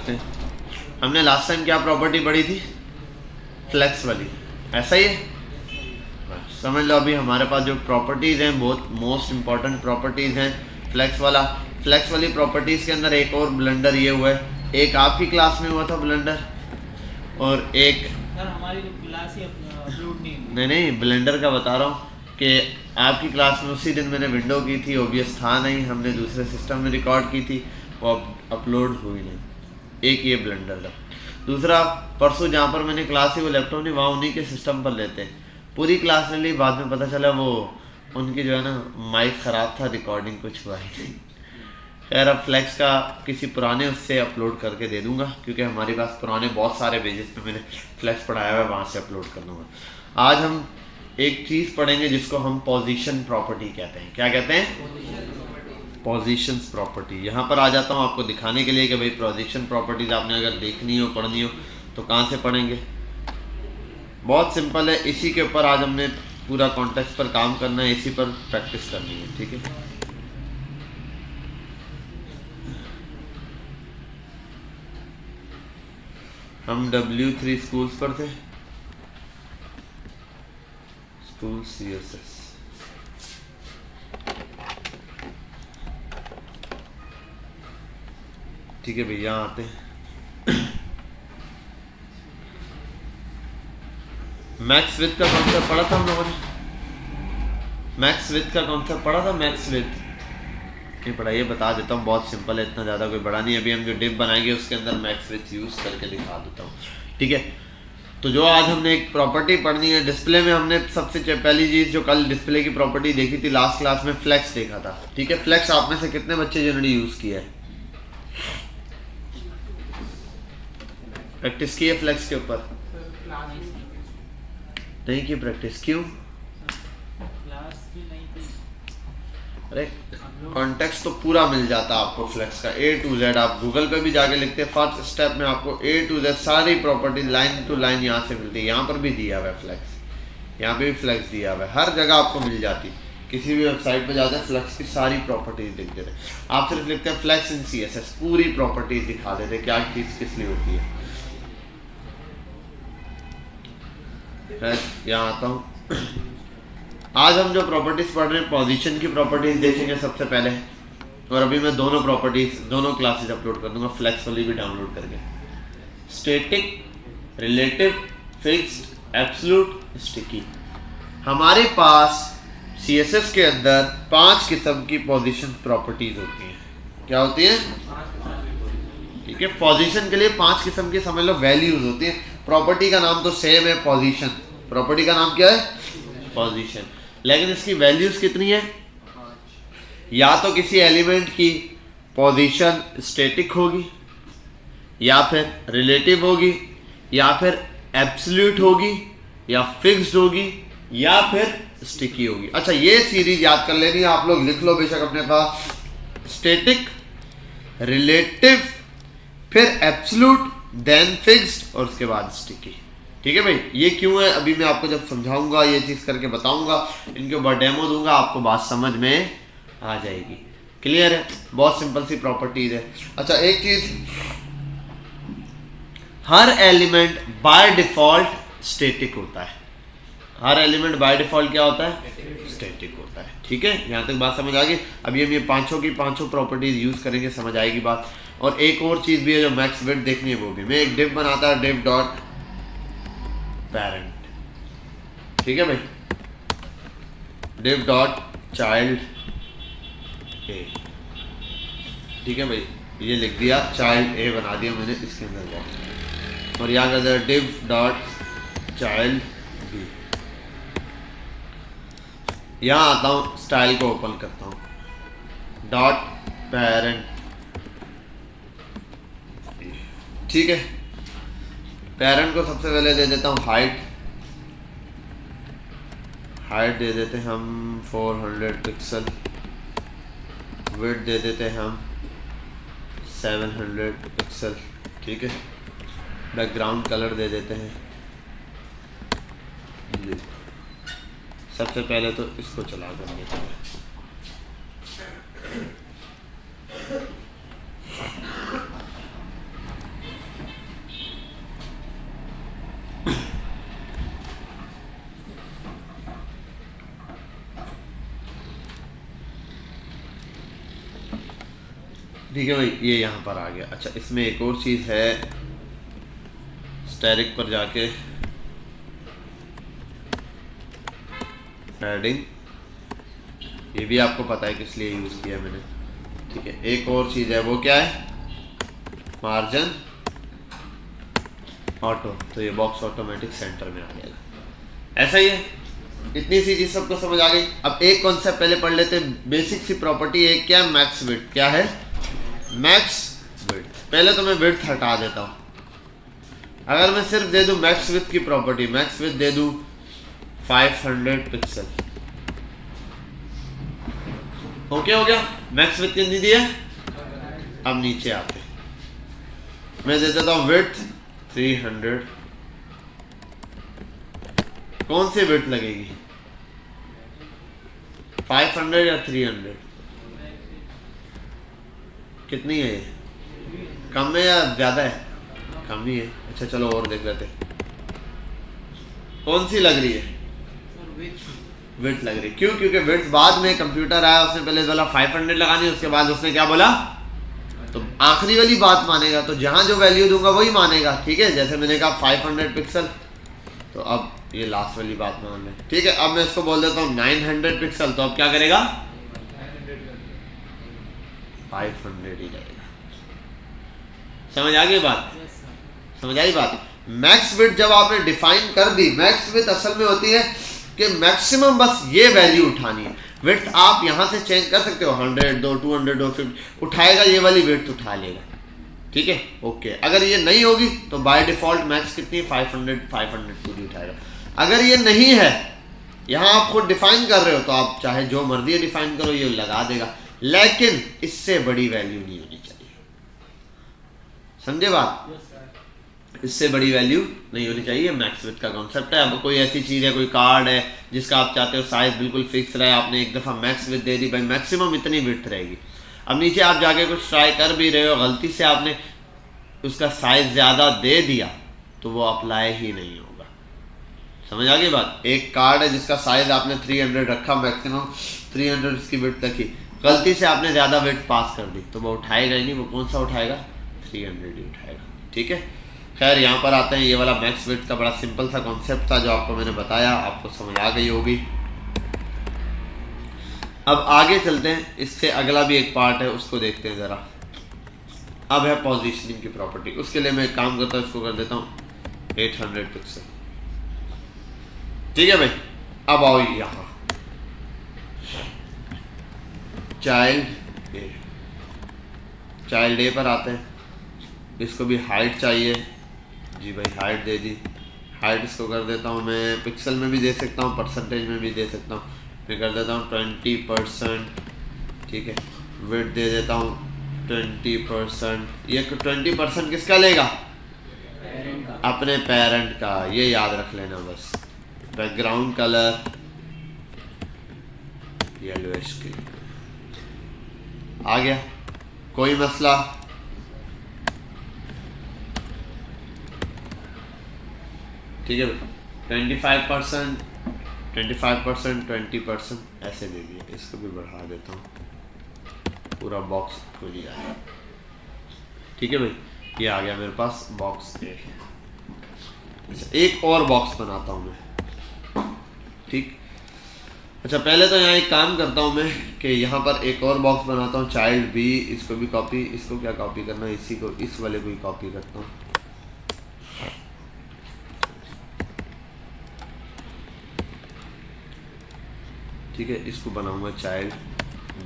करते हैं। हमने लास्ट टाइम क्या प्रॉपर्टी पढ़ी थी? फ्लेक्स वाली, ऐसा ही है। समझ लो अभी हमारे पास जो प्रॉपर्टीज़ हैं बहुत मोस्ट इम्पॉर्टेंट प्रॉपर्टीज़ हैं फ्लेक्स वाली प्रॉपर्टीज़ के अंदर एक और ब्लंडर ये हुआ है, एक आपकी क्लास में हुआ था ब्लंडर और एक सर हमारी क्लास ही अपलोड नहीं ब्लेंडर का बता रहा हूँ कि आपकी क्लास में उसी दिन मैंने विंडो की थी, ओबियस था नहीं, हमने दूसरे सिस्टम में रिकॉर्ड की थी, वो अपलोड हुई नहीं। एक ये ब्लेंडर का। दूसरा परसों जहाँ पर मैंने क्लास ही वो लैपटॉप नहीं वहाँ उन्हीं के सिस्टम पर लेते हैं, पूरी क्लास ले ली, बाद में पता चला वो उनकी जो है ना माइक ख़राब था, रिकॉर्डिंग कुछ हुआ ही नहीं। खैर अब फ्लेक्स का किसी पुराने उससे अपलोड करके दे दूंगा, क्योंकि हमारे पास पुराने बहुत सारे पेजेस पे मैंने फ्लेक्स पढ़ाया हुआ है, वहाँ से अपलोड कर दूँगा। आज हम एक चीज़ पढ़ेंगे जिसको हम पोजीशन प्रॉपर्टी कहते हैं। क्या कहते हैं? Positions property. यहाँ पर आ जाता हूँ आपको दिखाने के लिए कि भाई पोजीशन प्रॉपर्टीज़ आपने अगर देखनी हो पढ़नी हो तो कहाँ से पढ़ेंगे। बहुत सिंपल है, इसी के ऊपर आज हमने पूरा कॉन्टेक्स्ट पर काम करना है, इसी पर प्रैक्टिस करनी है, ठीक है। हम W3 स्कूल्स पर थे, स्कूल CSS। ठीक है भैया आते हैं। मैक्स विथ का कॉन्सेप्ट पढ़ा था हम लोगों ने, मैक्स विथ का कॉन्सेप्ट पढ़ा था। मैक्स विथ नहीं पढ़ा, ये बता देता हूँ, बहुत सिंपल है, इतना ज़्यादा कोई बड़ा नहीं है। अभी हम जो डिव बनाएंगे उसके अंदर मैक्स विथ यूज़ करके दिखा देता हूँ, ठीक है। तो जो आज हमने एक प्रॉपर्टी पढ़नी है डिस्प्ले में, हमने सबसे पहली चीज़ जो कल डिस्प्ले की प्रॉपर्टी देखी थी लास्ट क्लास में, फ्लेक्स देखा था, ठीक है। फ्लेक्स आप में से कितने बच्चे जिन्होंने यूज़ किया है, प्रैक्टिस की है फ्लेक्स के ऊपर? नहीं की प्रैक्टिस, क्यों? अरे कॉन्टेक्स्ट तो पूरा मिल जाता है आपको फ्लेक्स का A to Z। आप गूगल पे भी जाके लिखते हैं, फर्स्ट स्टेप में आपको A to Z सारी प्रॉपर्टी लाइन टू लाइन यहाँ से मिलती है। यहाँ पर भी दिया हुआ है फ्लेक्स, यहाँ पे भी फ्लेक्स दिया हुआ है, हर जगह आपको मिल जाती। किसी भी वेबसाइट पे जाते हैं फ्लेक्स की सारी प्रॉपर्टीज लिख देते हैं, आप सिर्फ लिखते हैं फ्लेक्स इन CSS, पूरी प्रॉपर्टीज दिखा देते हैं क्या चीज़ किस लिए होती है। यहाँ आता हूँ। आज हम जो प्रॉपर्टीज पढ़ रहे हैं पोजीशन की प्रॉपर्टीज देखेंगे सबसे पहले, और अभी मैं दोनों प्रॉपर्टीज दोनों क्लासेस अपलोड कर दूंगा, फ्लेक्स वाली भी डाउनलोड करके। Static, relative, fixed, absolute, sticky. हमारे पास CSS के अंदर 5 किस्म की पोजीशन प्रॉपर्टीज होती हैं। क्या होती है? ठीक है, पोजीशन के लिए 5 किस्म की समझ लो वैल्यूज होती है। प्रॉपर्टी का नाम तो सेम है पोजीशन, प्रॉपर्टी का नाम क्या है? पोजीशन, लेकिन इसकी वैल्यूज कितनी है? या तो किसी एलिमेंट की पोजीशन स्टैटिक होगी, या फिर रिलेटिव होगी, या फिर एब्सोल्यूट होगी, या फिक्स्ड होगी, या फिर स्टिकी होगी। अच्छा ये सीरीज याद कर लेनी है आप लोग, लिख लो बेशक अपने पास। स्टैटिक, रिलेटिव, फिर एब्सोल्यूट, देन फिक्स्ड और उसके बाद स्टिकी। ठीक है भाई, ये क्यों है अभी मैं आपको जब समझाऊंगा ये चीज़ करके बताऊंगा, इनके ऊपर डेमो दूंगा, आपको बात समझ में आ जाएगी। क्लियर है? बहुत सिंपल सी प्रॉपर्टीज है। अच्छा एक चीज, हर एलिमेंट बाय डिफॉल्ट स्टैटिक होता है। हर एलिमेंट बाय डिफॉल्ट क्या होता है? स्टैटिक होता है। ठीक है, यहाँ तक बात समझ आ गई। अभी हम ये पांचों की पांचों प्रॉपर्टीज यूज करेंगे, समझ आएगी बात। और एक और चीज भी है जो मैक्स विड्थ देखनी है, वो भी मैं एक डिव बनाता है, डिव डॉट पेरेंट। ठीक है भाई, डिव डॉट चाइल्ड ए। ठीक है भाई, ये लिख दिया, चाइल्ड ए बना दिया मैंने इसके अंदर जाके, और यहाँ कर दिया डिव डॉट चाइल्ड बी। यहाँ आता हूँ, स्टाइल को ओपन करता हूँ, डॉट पेरेंट। ठीक है, पेरेंट को सबसे पहले दे देता हूँ हाइट। हाइट दे देते हैं हम 400 पिक्सल, विड्थ दे देते हैं हम 700 पिक्सल। ठीक है, बैकग्राउंड कलर दे देते हैं ब्लू। सबसे पहले तो इसको चला कर लेते हैं। ठीक है भाई, ये यहाँ पर आ गया। अच्छा, इसमें एक और चीज़ है, स्टैटिक पर जाके पैडिंग, ये भी आपको पता है किस लिए यूज़ किया मैंने। ठीक है, एक और चीज़ है, वो क्या है, मार्जिन ऑटो, तो ये बॉक्स ऑटोमेटिक सेंटर में आ जाएगा। ऐसा ही है, इतनी सी चीज़ सबको समझ आ गई। अब एक कॉन्सेप्ट पहले पढ़ लेते हैं, बेसिक सी प्रॉपर्टी है, क्या, मैक्स विड्थ। क्या है, मैक्स विड्थ। पहले तो मैं विड्थ हटा देता हूँ। अगर मैं सिर्फ दे दूँ मैक्स विड्थ की प्रॉपर्टी, मैक्स विड्थ दे दूँ 500 पिक्सल, ओके हो गया। मैक्स विड्थ कितनी दी है, अब नीचे आते मैं दे देता हूँ विड्थ 300। कौन सी विड्थ लगेगी, 500 या 300? कितनी है ये, कम है या ज़्यादा है, कम ही है। अच्छा चलो और देख लेते, कौन सी लग रही है, विड्थ लग रही है। क्यों, क्योंकि विड्थ बाद में कंप्यूटर आया, उसने पहले बोला 500 लगानी, उसके बाद उसने क्या बोला, तो आखिरी वाली बात मानेगा, तो जहां जो वैल्यू दूंगा वही मानेगा। ठीक है, जैसे मैंने कहा 500 पिक्सल, तो अब ये लास्ट वाली बात मान लें। ठीक है, अब मैं इसको बोल देता हूँ 900 पिक्सल, तो अब क्या करेगा, 500 ही लगेगा। समझ आ गई बात, समझ आई बात। मैक्स विड्थ जब आपने डिफाइन कर दी, मैक्स विड्थ असल में होती है कि मैक्सिमम बस ये वैल्यू उठानी है। विड्थ आप यहां से चेंज कर सकते हो, 100 दो, 200 दो, 50 उठाएगा, ये वाली विड्थ उठा लेगा। ठीक है, ओके। अगर ये नहीं होगी तो बाय डिफॉल्ट मैक्स कितनी, 500 पूरी उठाएगा। अगर ये नहीं है, यहां आप खुद डिफाइन कर रहे हो, तो आप चाहे जो मर्जी डिफाइन करो, ये लगा देगा, लेकिन इससे बड़ी वैल्यू नहीं होनी चाहिए। समझे बात, इससे बड़ी वैल्यू नहीं होनी चाहिए। मैक्स विड्थ का कॉन्सेप्ट है। अब कोई ऐसी चीज़ है, कोई कार्ड है जिसका आप चाहते हो साइज बिल्कुल फिक्स रहे, आपने एक दफ़ा मैक्स विड्थ दे दी, भाई मैक्सिमम इतनी विड्थ रहेगी। अब नीचे आप जाके कुछ ट्राई कर भी रहे हो, गलती से आपने उसका साइज ज़्यादा दे दिया, तो वो अप्लाई ही नहीं होगा। समझ आ गई बात। एक कार्ड है जिसका साइज आपने 300 रखा, मैक्सिमम 300 इसकी विड्थ रखी, गलती से आपने ज़्यादा विड्थ पास कर दी, तो वो उठाएगा ही नहीं। वो कौन सा उठाएगा, 300 ही उठाएगा। ठीक है, खैर यहाँ पर आते हैं। ये वाला मैक्स विड्थ का बड़ा सिंपल सा कॉन्सेप्ट था जो आपको मैंने बताया, आपको समझ आ गई होगी। अब आगे चलते हैं, इससे अगला भी एक पार्ट है, उसको देखते हैं ज़रा। अब है पोजीशनिंग की प्रॉपर्टी। उसके लिए मैं एक काम करता हूँ, इसको कर देता हूँ 800 पिक्सल। ठीक है भाई, अब आओ यहाँ चाइल्ड ए पर आते हैं। इसको भी हाइट चाहिए जी भाई, हाइट दे दी। हाइट इसको कर देता हूँ मैं, पिक्सल में भी दे सकता हूँ, परसेंटेज में भी दे सकता हूँ। मैं कर देता हूँ 20%। ठीक है, विड्थ दे देता हूँ 20%। ये 20% किसका लेगा, अपने पेरेंट का, ये याद रख लेना बस। बैकग्राउंड कलर येलोइश की आ गया, कोई मसला। ठीक है, 25%, 20% ऐसे दे दिया। इसको भी बढ़ा देता हूँ, पूरा बॉक्स खुल गया। ठीक है भाई, ये आ गया मेरे पास बॉक्स ए। अच्छा, एक और बॉक्स बनाता हूँ मैं। ठीक, अच्छा पहले तो यहाँ एक काम करता हूँ मैं कि यहाँ पर एक और बॉक्स बनाता हूँ, चाइल्ड बी। इसको भी कॉपी, इसको क्या कॉपी करना है, इसी को, इस वाले को ही कॉपी करता हूँ। ठीक है, इसको बनाऊंगा चाइल्ड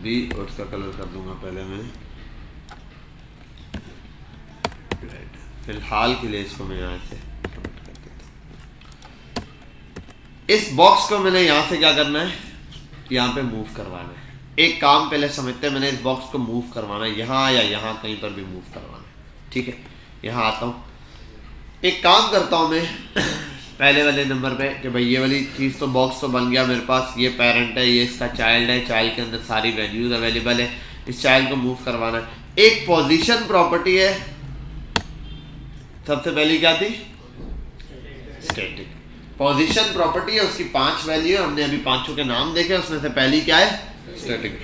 बी और इसका कलर कर दूंगा पहले मैं रेड। फिलहाल के लिए इसको मैं यहाँ से कमेंट कर देता हूँ। इस बॉक्स को मैंने यहाँ से क्या करना है, यहाँ पे मूव करवाना है। एक काम पहले समझते हैं, मैंने इस बॉक्स को मूव करवाना है, यहाँ या यहाँ कहीं पर भी मूव करवाना है। ठीक है, यहाँ आता हूँ, एक काम करता हूँ मैं पहले वाले नंबर पे कि भाई ये वाली चीज़ तो बॉक्स तो बन गया मेरे पास। ये पेरेंट है, ये इसका चाइल्ड है, चाइल्ड के अंदर सारी वैल्यूज अवेलेबल है। इस चाइल्ड को मूव करवाना है। एक पोजीशन प्रॉपर्टी है, सबसे पहली क्या थी, स्टैटिक। पोजीशन प्रॉपर्टी है, उसकी 5 वैल्यू है, हमने अभी 5 के नाम देखे, उसमें से पहली क्या है, स्टैटिक।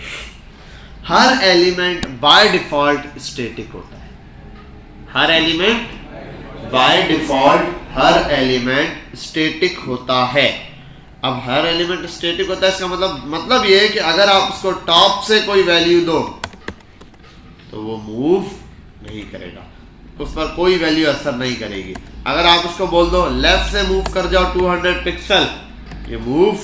हर एलिमेंट बाय डिफॉल्ट स्टैटिक होता है। हर एलिमेंट बाय डिफॉल्ट हर एलिमेंट स्टैटिक होता है। अब हर एलिमेंट स्टैटिक होता है, इसका मतलब ये है कि अगर आप उसको टॉप से कोई वैल्यू दो तो वो मूव नहीं करेगा, उस पर कोई वैल्यू असर नहीं करेगी। अगर आप उसको बोल दो लेफ्ट से मूव कर जाओ 200 पिक्सल, ये मूव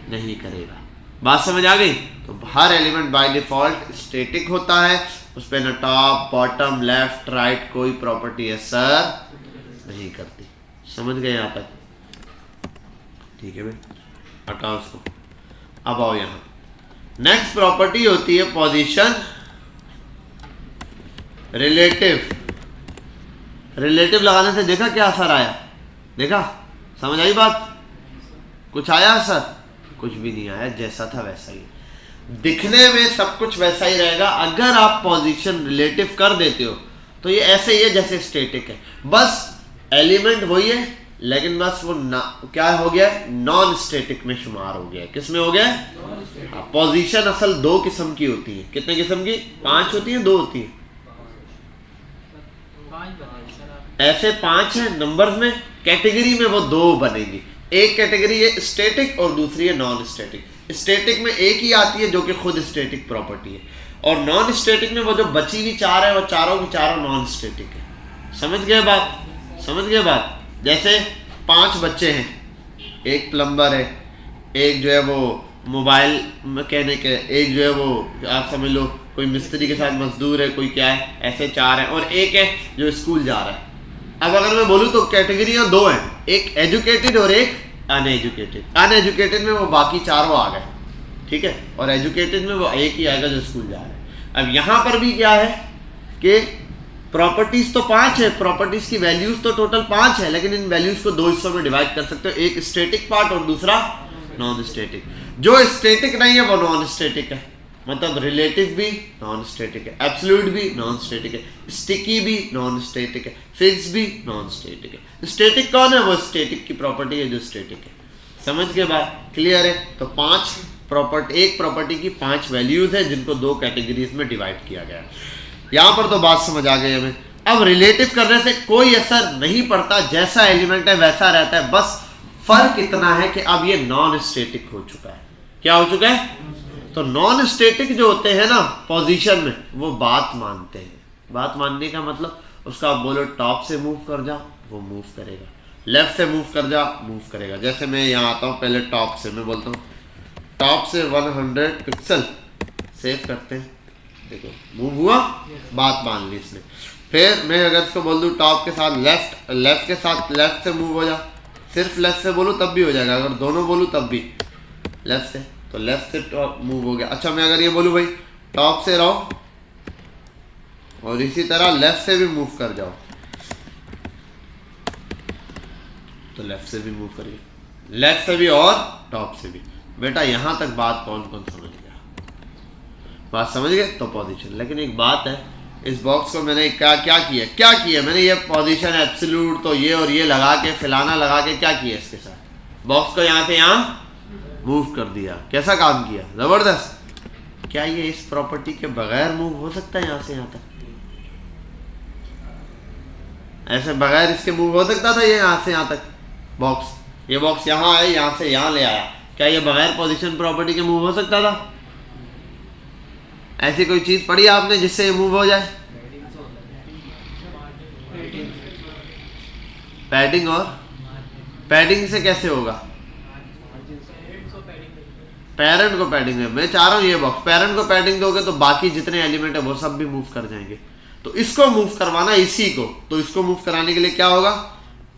नहीं करेगा। बात समझ आ गई? तो हर एलिमेंट बाय डिफॉल्ट स्टैटिक होता है, उस पर न टॉप बॉटम लेफ्ट राइट कोई प्रॉपर्टी असर नहीं करती। समझ गए यहाँ तक? ठीक है भाई, हटाओ उसको। अब आओ यहाँ, नेक्स्ट प्रॉपर्टी होती है पोजीशन रिलेटिव। रिलेटिव लगाने से देखा क्या असर आया? देखा? समझ आई बात? कुछ आया असर? कुछ भी नहीं आया, जैसा था वैसा ही। दिखने में सब कुछ वैसा ही रहेगा। अगर आप पोजीशन रिलेटिव कर देते हो तो ये ऐसे ही है जैसे स्टैटिक है, बस एलिमेंट वही है, लेकिन बस वो क्या हो गया? नॉन स्टैटिक में शुमार हो गया। किस में हो गया? पोजीशन असल दो किस्म की होती है। कितने किस्म की? 5 होती है, 2 होती है? ऐसे 5 है नंबर्स में, कैटेगरी में वो 2 बनेगी। एक कैटेगरी है स्टैटिक और दूसरी है नॉन स्टैटिक। स्टैटिक में एक ही आती है जो कि खुद स्टैटिक प्रॉपर्टी है, और नॉन स्टैटिक में वो जो बची हुई 4 है वो चारों की चारों नॉन स्टैटिक है। समझ गए बात? समझ गए बात? जैसे 5 बच्चे हैं, एक प्लम्बर है, एक जो है वो मोबाइल मैकेनिक है, एक जो है वो आप समझ लो कोई मिस्त्री के साथ मजदूर है, कोई क्या है, ऐसे 4 हैं, और एक है जो स्कूल जा रहा है। अब अगर मैं बोलूँ तो कैटेगरियाँ 2 हैं, एक एजुकेटेड और एक अनएजुकेटेड। अनएजुकेटेड में वो बाकी चारों आ गए, ठीक है, और एजुकेटेड में वो एक ही आएगा जो स्कूल जा रहा है। अब यहाँ पर भी क्या है कि प्रॉपर्टीज तो 5 है, प्रॉपर्टीज की वैल्यूज तो टोटल 5 है, लेकिन इन वैल्यूज को 2 हिस्सों में डिवाइड कर सकते हो, एक स्टैटिक पार्ट और दूसरा नॉन स्टैटिक। जो स्टैटिक नहीं है वो नॉन स्टैटिक है, मतलब रिलेटिव भी नॉन स्टैटिक है, एब्सोल्यूट भी नॉन स्टैटिक है, स्टिकी भी नॉन स्टैटिक है, फिक्स भी नॉन स्टैटिक है। स्टैटिक कौन है? वो स्टैटिक की प्रॉपर्टी है जो स्टैटिक है। समझ के बात? क्लियर है? तो 5 प्रॉपर्टी, एक प्रॉपर्टी की 5 वैल्यूज है जिनको 2 कैटेगरीज में डिवाइड किया गया है। यहाँ पर तो बात समझ आ गई हमें। अब रिलेटिव करने से कोई असर नहीं पड़ता, जैसा एलिमेंट है वैसा रहता है, बस फर्क इतना है कि अब ये नॉन स्टैटिक हो चुका है। क्या हो चुका है? तो नॉन स्टैटिक जो होते हैं ना पोजीशन में, वो बात मानते हैं। बात मानने का मतलब उसका आप बोलो टॉप से मूव कर जा, वो मूव करेगा, लेफ्ट से मूव कर जा, मूव करेगा। जैसे मैं यहाँ आता हूँ, पहले टॉप से मैं बोलता हूँ टॉप से 100 पिक्सल, सेव करते हैं, देखो मूव हुआ, बात मान ली इसने। फिर मैं अगर इसको बोल दूँ टॉप के साथ लेफ्ट, लेफ्ट के साथ लेफ्ट से मूव हो जा, सिर्फ लेफ्ट से बोलूँ तब भी हो जाएगा, अगर दोनों बोलूँ तब भी लेफ्ट से, तो लेफ्ट से टॉप मूव हो गया। अच्छा मैं अगर ये बोलूँ भाई टॉप से रहो और इसी तरह लेफ्ट से भी मूव कर जाओ, तो लेफ्ट से भी मूव करिए, लेफ्ट से भी और टॉप से भी। बेटा यहाँ तक बात कौन कौन समझ गया? बात समझ गए? तो पोजीशन। लेकिन एक बात है, इस बॉक्स को मैंने क्या किया मैंने ये पोजीशन एब्सोल्यूट तो ये और ये लगा के फलाना लगा के क्या किया, इसके साथ बॉक्स को यहाँ से यहाँ मूव कर दिया। कैसा काम किया? जबरदस्त। क्या ये इस प्रॉपर्टी के बगैर मूव हो सकता है यहाँ से यहाँ तक? ऐसे बगैर इसके मूव हो सकता था ये यहाँ से यहाँ तक? बॉक्स, ये बॉक्स यहाँ आया, यहाँ से यहाँ ले आया, क्या ये बगैर पोजीशन प्रॉपर्टी के मूव हो सकता था? ऐसी कोई चीज पढ़ी आपने जिससे ये मूव हो जाए? पैडिंग, और पैडिंग से कैसे होगा? पेरेंट को पैडिंग है। मैं चाह रहा हूँ ये बॉक्स, पेरेंट को पैडिंग दोगे तो बाकी जितने एलिमेंट है वो सब भी मूव कर जाएंगे। तो इसको मूव करवाना इसी को, तो इसको मूव कराने के लिए क्या होगा?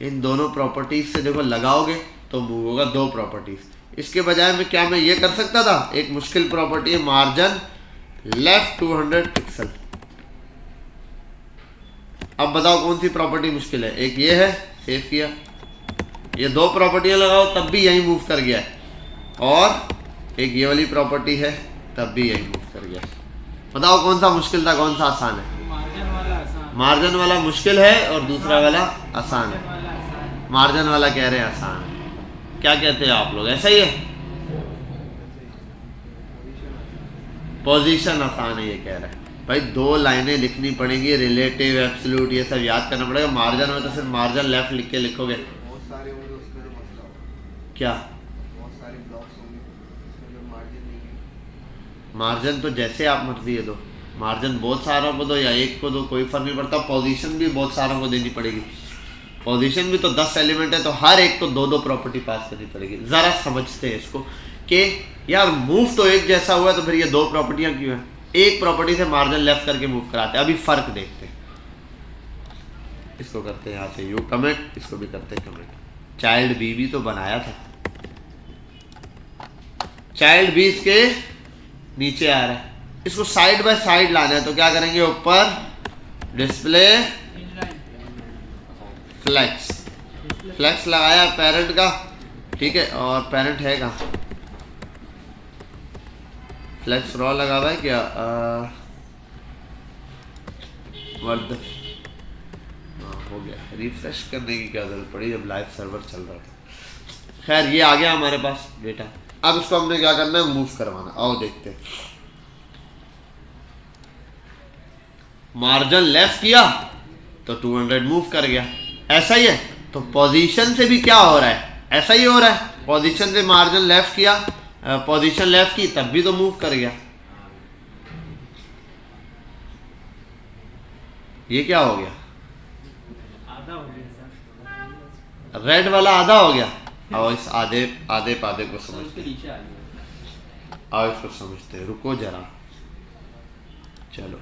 इन दोनों प्रॉपर्टीज से देखो लगाओगे तो मूव होगा 2 प्रॉपर्टीज। इसके बजाय में क्या मैं ये कर सकता था? एक मुश्किल प्रॉपर्टी है मार्जिन लेफ्ट 200 पिक्सल। अब बताओ कौन सी प्रॉपर्टी मुश्किल है? एक ये है, सेव किया, ये 2 प्रॉपर्टियां लगाओ तब भी यही मूव कर गया, और एक ये वाली प्रॉपर्टी है तब भी यही मूव कर गया। बताओ कौन सा मुश्किल था, कौन सा आसान है? मार्जिन वाला मुश्किल है और दूसरा वाला आसान है। मार्जिन वाला कह रहे हैं आसान है। क्या कहते हैं आप लोग? ऐसा ही है? पोजीशन आसान है ये कह रहा है भाई, 2 लाइनें लिखनी पड़ेंगी, रिलेटिव, एब्सोल्यूट, ये सब याद करना पड़ेगा। मार्जिन में तो सिर्फ मार्जिन लेफ्ट लिख के लिखोगे, बहुत सारे होंगे उसमें तो मसला होगा। क्या बहुत सारे ब्लॉक्स होंगे उसमें जो मार्जिन नहीं है। मार्जिन तो जैसे आप मर्जी है दो, मार्जिन बहुत सारों को दो या एक को दो, कोई फर्क नहीं पड़ता। पोजीशन भी बहुत सारों को देनी पड़ेगी, पोजीशन भी तो 10 एलिमेंट है, तो हर एक को 2-2 प्रॉपर्टी पास करनी पड़ेगी। ज़रा समझते हैं इसको कि यार मूव तो एक जैसा हुआ तो फिर ये 2 प्रॉपर्टियाँ क्यों हैं? एक प्रॉपर्टी से मार्जिन लेफ्ट करके मूव कराते हैं। अभी फ़र्क देखते हैं, इसको करते हैं यहाँ से यू कमेंट, इसको भी करते हैं कमेंट। चाइल्ड बी भी तो बनाया था, चाइल्ड बी इसके नीचे आ रहा है, इसको साइड बाय साइड लाना है, तो क्या करेंगे? ऊपर डिस्प्ले फ्लेक्स, फ्लेक्स लगाया पेरेंट का, ठीक है, और पेरेंट है कहाँ? फ्लेक्स रॉ लगा हुआ है क्या? वर्ड हो गया, रिफ्रेश करने की क्या जरूरत पड़ी जब लाइव सर्वर चल रहा था। खैर ये आ गया हमारे पास डेटा, अब इसको हमने क्या करना है? मूव करवाना। आओ देखते हैं। मार्जिन लेफ्ट किया तो 200 मूव कर गया, ऐसा ही है। तो पोजीशन से भी क्या हो रहा है? ऐसा ही हो रहा है। पोजीशन से मार्जिन लेफ्ट किया, पोजीशन लेफ्ट की, तब भी तो मूव कर गया। ये क्या हो गया? आधा हो गया सर, रेड वाला आधा हो गया। आओ इस आधे आधे पाधे को उसके समझते हैं, नीचे आ गया। आओ इसको समझते हैं, रुको जरा, चलो।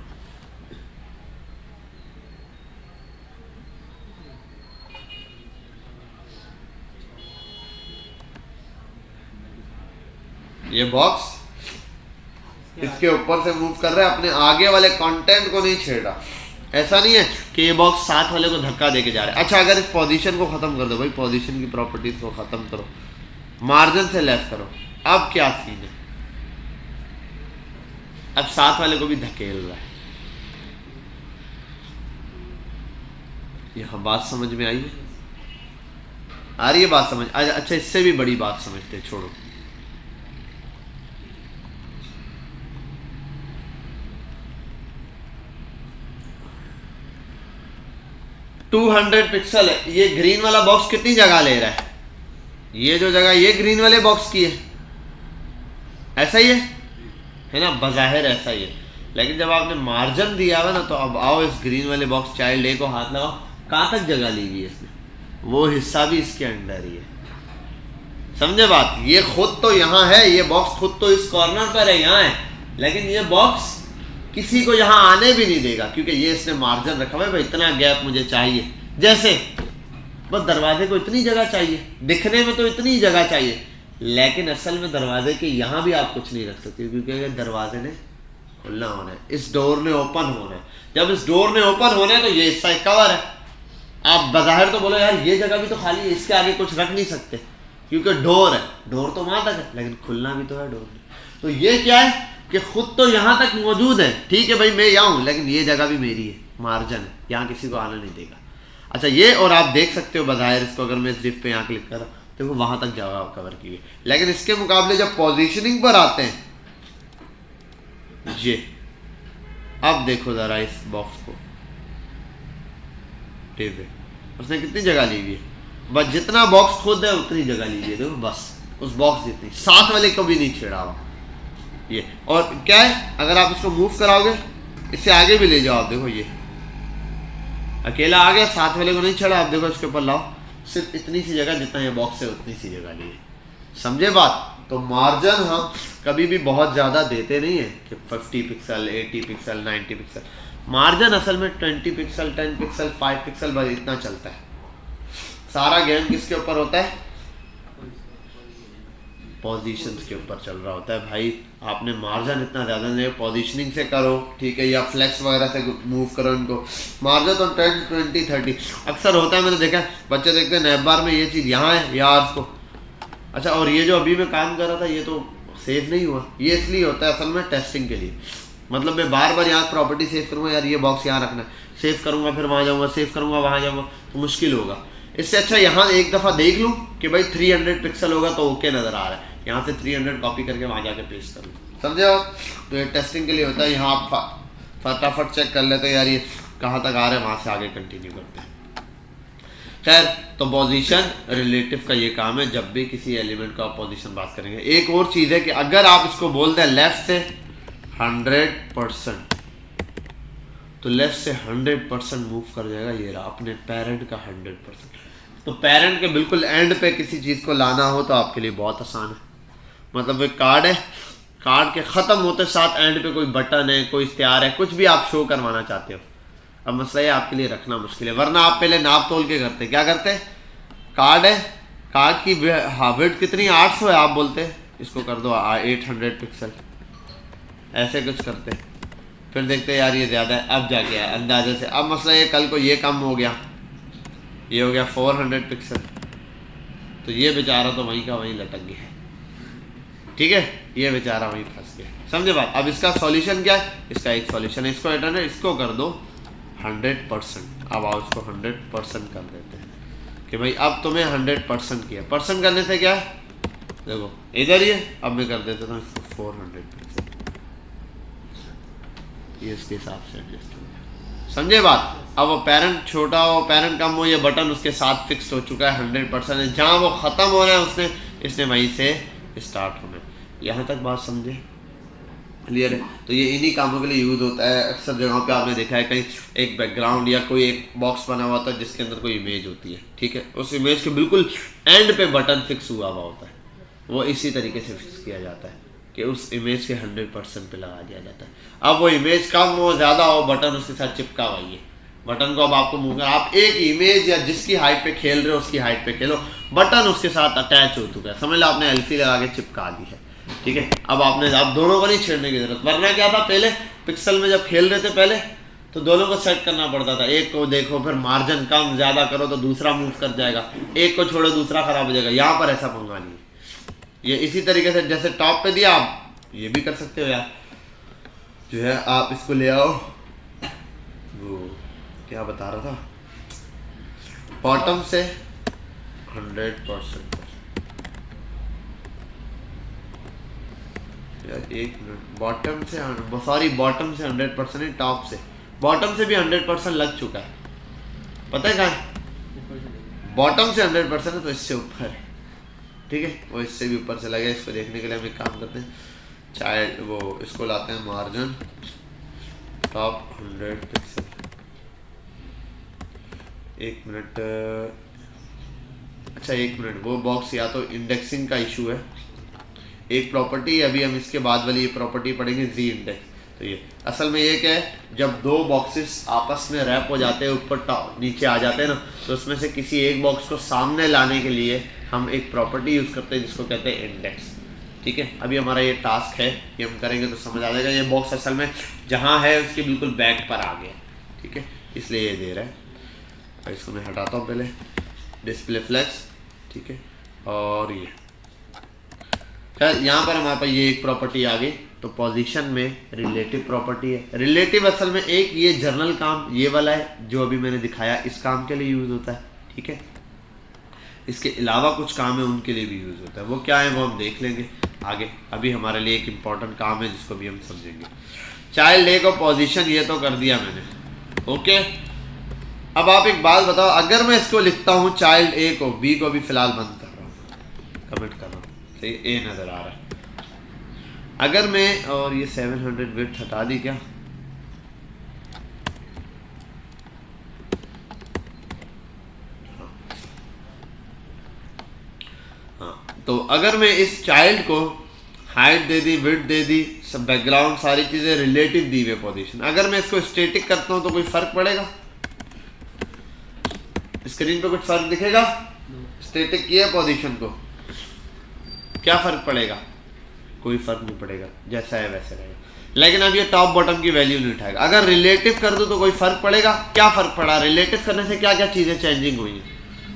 ये बॉक्स इसके ऊपर से मूव कर रहा है, अपने आगे वाले कंटेंट को नहीं छेड़ रहा। ऐसा नहीं है कि ये बॉक्स साथ वाले को धक्का देके जा रहा है। अच्छा, अगर इस पोजीशन को खत्म कर दो भाई, पोजीशन की प्रॉपर्टीज को खत्म करो, मार्जिन से लेफ्ट करो, अब क्या सीन है? अब साथ वाले को भी धकेल रहा है। यहां बात समझ में आई है? आ रही है बात समझ? अच्छा, इससे भी बड़ी बात समझते, छोड़ो। 200 पिक्सल है। ये ग्रीन वाला बॉक्स कितनी जगह ले रहा है? ये जो जगह ये ग्रीन वाले बॉक्स की है, ऐसा ही है ना? बज़ाहिर ऐसा ही है, लेकिन जब आपने मार्जिन दिया हुआ ना, तो अब आओ इस ग्रीन वाले बॉक्स चाइल्ड ए को हाथ लगाओ, कहाँ तक जगह ली हुई है इसने? वो हिस्सा भी इसके अंदर ही है। समझे बात? ये खुद तो यहाँ है, ये बॉक्स खुद तो इस कॉर्नर पर है, यहाँ है, लेकिन ये बॉक्स किसी को यहाँ आने भी नहीं देगा, क्योंकि ये इसने मार्जिन रखा हुआ है। भाई इतना गैप मुझे चाहिए, जैसे बस दरवाजे को इतनी जगह चाहिए, दिखने में तो इतनी जगह चाहिए, लेकिन असल में दरवाजे के यहाँ भी आप कुछ नहीं रख सकते, क्योंकि दरवाजे ने खुलना होना है, इस डोर ने ओपन होना है। जब इस डोर ने ओपन होना है तो ये हिस्सा कवर है। आप बाहर तो बोलो यार ये जगह भी तो खाली है, इसके आगे कुछ रख नहीं सकते, क्योंकि डोर है, डोर तो वहां तक है, लेकिन खुलना भी तो है डोर ने। तो ये क्या है कि खुद तो यहाँ तक मौजूद है, ठीक है भाई मैं यहाँ हूँ, लेकिन ये जगह भी मेरी है, मार्जिन है, यहाँ किसी को आना नहीं देगा। अच्छा ये, और आप देख सकते हो बाहर इसको, अगर मैं इस डिफ पे यहाँ क्लिक करा तो वो वहां तक जगह कवर की है। लेकिन इसके मुकाबले जब पोजीशनिंग पर आते हैं, ये अब देखो जरा इस बॉक्स को, ठीक है उसने कितनी जगह ली हुई है? बस जितना बॉक्स खुद है उतनी जगह ली हुई है, देखो बस उस बॉक्स जितनी, साथ वाले को भी नहीं छेड़ा हुआ ये। और क्या है, अगर आप इसको मूव कराओगे, इससे आगे भी ले जाओ, आप देखो ये अकेला आ गया, साथ वाले को नहीं छेड़ा। आप देखो इसके ऊपर लाओ, सिर्फ इतनी सी जगह जितना ये बॉक्स है उतनी सी जगह ली है। समझे बात? तो मार्जिन हम कभी भी बहुत ज़्यादा देते नहीं है कि 50 पिक्सल, 80 पिक्सल, 90 पिक्सल। मार्जिन असल में 20 पिक्सल, 10 पिक्सल, 5 पिक्सल बस इतना चलता है। सारा गेम किसके ऊपर होता है? पोजीशंस के ऊपर चल रहा होता है भाई। आपने मार्जिन इतना ज़्यादा नहीं, पोजीशनिंग से करो, ठीक है, या फ्लेक्स वगैरह से मूव करो इनको। मार्जिन तो 10, 20, 30 अक्सर होता है, मैंने देखा बच्चे देखते हैं नैब बार में ये चीज़ यहाँ है यार उसको। अच्छा, और ये जो अभी मैं काम कर रहा था ये तो सेव नहीं हुआ, ये इसलिए होता है असल में टेस्टिंग के लिए। मतलब मैं बार बार यहाँ प्रॉपर्टी सेव करूँगा, यार ये बॉक्स यहाँ रखना है, सेव करूँगा फिर वहाँ जाऊँगा, सेव करूँगा वहाँ जाऊँगा, तो मुश्किल होगा। इससे अच्छा यहाँ एक दफ़ा देख लूँ कि भाई 300 पिक्सल होगा तो ओके नज़र आ रहा है, यहाँ से 300 कॉपी करके वहाँ जाके पेस्ट करूँ। समझे आप? तो ये टेस्टिंग के लिए होता है। यहाँ आप फटाफट चेक कर लेते हैं यार ये कहाँ तक आ रहे हैं, वहाँ से आगे कंटिन्यू करते हैं। खैर, तो पोजीशन रिलेटिव का ये काम है जब भी किसी एलिमेंट का पोजीशन बात करेंगे। एक और चीज़ है कि अगर आप इसको बोल दें लेफ्ट से 100%, तो लेफ्ट से 100% मूव कर जाएगा। ये रहा अपने पेरेंट का 100%। तो पेरेंट के बिल्कुल एंड पे किसी चीज़ को लाना हो तो आपके लिए बहुत आसान है। मतलब एक कार्ड है, कार्ड के ख़त्म होते साथ एंड पे कोई बटन है, कोई इश्तिहार है, कुछ भी आप शो करवाना चाहते हो। अब मसला ये आपके लिए रखना मुश्किल है, वरना आप पहले नाप तोल के करते। क्या करते? कार्ड है, कार्ड की विड्थ कितनी 800 है, आप बोलते इसको कर दो 800 पिक्सल, ऐसे कुछ करते। फिर देखते यार ये ज़्यादा है, अब जाके अंदाजे से। अब मसला ये कल को ये कम हो गया, ये हो गया 400 पिक्सल, तो ये बेचारा तो वहीं का वहीं लटक गया है। ठीक है, ये बेचारा वहीं फंस गया। समझे बात? अब इसका सॉल्यूशन क्या है? इसका एक सॉल्यूशन है, इसको 800, इसको कर दो 100%। अब आओ इसको 100% कर देते हैं कि भाई अब तुम्हें 100% किया। परसेंट करने से क्या है, देखो इधर ही है। अब मैं कर देता हूँ इसको 400 पिक्सल, ये इसके हिसाब से एडजस्ट हो गया। समझे बात? अब वो पेरेंट छोटा हो, पेरेंट कम हो, ये बटन उसके साथ फिक्स हो चुका है 100% है। जहाँ वो ख़त्म हो रहा है इसने वहीं से स्टार्ट होना है। यहाँ तक बात समझे? क्लियर है? तो ये इन्हीं कामों के लिए यूज़ होता है। अक्सर जगहों पे आपने देखा है कहीं एक बैकग्राउंड या कोई एक बॉक्स बना हुआ होता है जिसके अंदर कोई इमेज होती है। ठीक है, उस इमेज के बिल्कुल एंड पे बटन फिक्स हुआ होता है। वो इसी तरीके से फिक्स किया जाता है कि उस इमेज के 100% पे लगा दिया जाता है। अब वो इमेज कम हो ज़्यादा हो, बटन उसके साथ चिपका हुआ है। बटन को अब आपको मूव करना, आप एक इमेज या जिसकी हाइट पे खेल रहे हो उसकी हाइट पे खेलो, बटन उसके साथ अटैच हो चुका है। समझ लो आपने एलसी लगा के चिपका दी है। ठीक है, अब आप दोनों को नहीं छेड़ने की जरूरत। वरना क्या था, पहले पिक्सल में जब खेल रहे थे पहले तो दोनों को सेट करना पड़ता था। एक को देखो, फिर मार्जिन कम ज़्यादा करो तो दूसरा मूव कर जाएगा, एक को छोड़ो दूसरा खराब हो जाएगा। यहाँ पर ऐसा पंगा नहीं है। ये इसी तरीके से जैसे टॉप पे दिया, आप ये भी कर सकते हो यार। जो है आप इसको ले आओ, वो क्या बता रहा था, बॉटम से 100%। यार एक मिनट, बॉटम से 100% नहीं, टॉप से। बॉटम से भी 100% लग चुका है, पता है कहाँ? बॉटम से 100% है तो इससे ऊपर है। ठीक है, वो इससे भी ऊपर से लगे। इसको देखने के लिए हम एक काम करते हैं, चाइल्ड वो इसको लाते हैं मार्जिन टॉप 100 पिक्सल। एक मिनट, अच्छा एक मिनट, वो बॉक्स या तो इंडेक्सिंग का इशू है। एक प्रॉपर्टी, अभी हम इसके बाद वाली ये प्रॉपर्टी पढ़ेंगे जी इंडेक्स। तो ये असल में ये क्या है, जब दो बॉक्सेस आपस में रैप हो जाते हैं, ऊपर नीचे आ जाते हैं ना, तो उसमें से किसी एक बॉक्स को सामने लाने के लिए हम एक प्रॉपर्टी यूज़ करते हैं जिसको कहते हैं इंडेक्स। ठीक है, अभी हमारा ये टास्क है, ये हम करेंगे तो समझ आ जाएगा। ये बॉक्स असल में जहाँ है उसके बिल्कुल बैक पर आ गया। ठीक है, इसलिए ये दे रहा है। और इसको मैं हटाता हूँ पहले, डिस्प्ले फ्लेक्स। ठीक है, और ये खैर यहाँ पर हमारे पास ये एक प्रॉपर्टी आ गई। तो पोजीशन में रिलेटिव प्रॉपर्टी है। रिलेटिव असल में एक ये जर्नल काम ये वाला है जो अभी मैंने दिखाया, इस काम के लिए यूज़ होता है। ठीक है, इसके अलावा कुछ काम है उनके लिए भी यूज़ होता है। वो क्या है वो हम देख लेंगे आगे। अभी हमारे लिए एक इम्पॉर्टेंट काम है जिसको भी हम समझेंगे। चाइल्ड ए को पोजीशन ये तो कर दिया मैंने। ओके, अब आप एक बात बताओ, अगर मैं इसको लिखता हूँ चाइल्ड ए को, बी को भी फिलहाल बंद कर रहा हूँ, कमेंट कर रहा हूँ, सही ए नज़र आ रहा है। अगर मैं, और ये 700 विड्थ हटा दी क्या, हाँ, तो अगर मैं इस चाइल्ड को हाइट दे दी, विड्थ दे दी, सब बैकग्राउंड सारी चीज़ें रिलेटिव दी हुई पोजीशन, अगर मैं इसको स्टैटिक करता हूँ तो कोई फ़र्क पड़ेगा? स्क्रीन पे कुछ फ़र्क दिखेगा? स्टैटिक किया पोजीशन को, क्या फ़र्क पड़ेगा? कोई फ़र्क नहीं पड़ेगा, जैसा है वैसे रहेगा। लेकिन अब ये टॉप बॉटम की वैल्यू नहीं उठाएगा। अगर रिलेटिव कर दो तो कोई फ़र्क पड़ेगा? क्या फ़र्क पड़ा? रिलेटिव करने से क्या क्या चीज़ें चेंजिंग हुई हैं?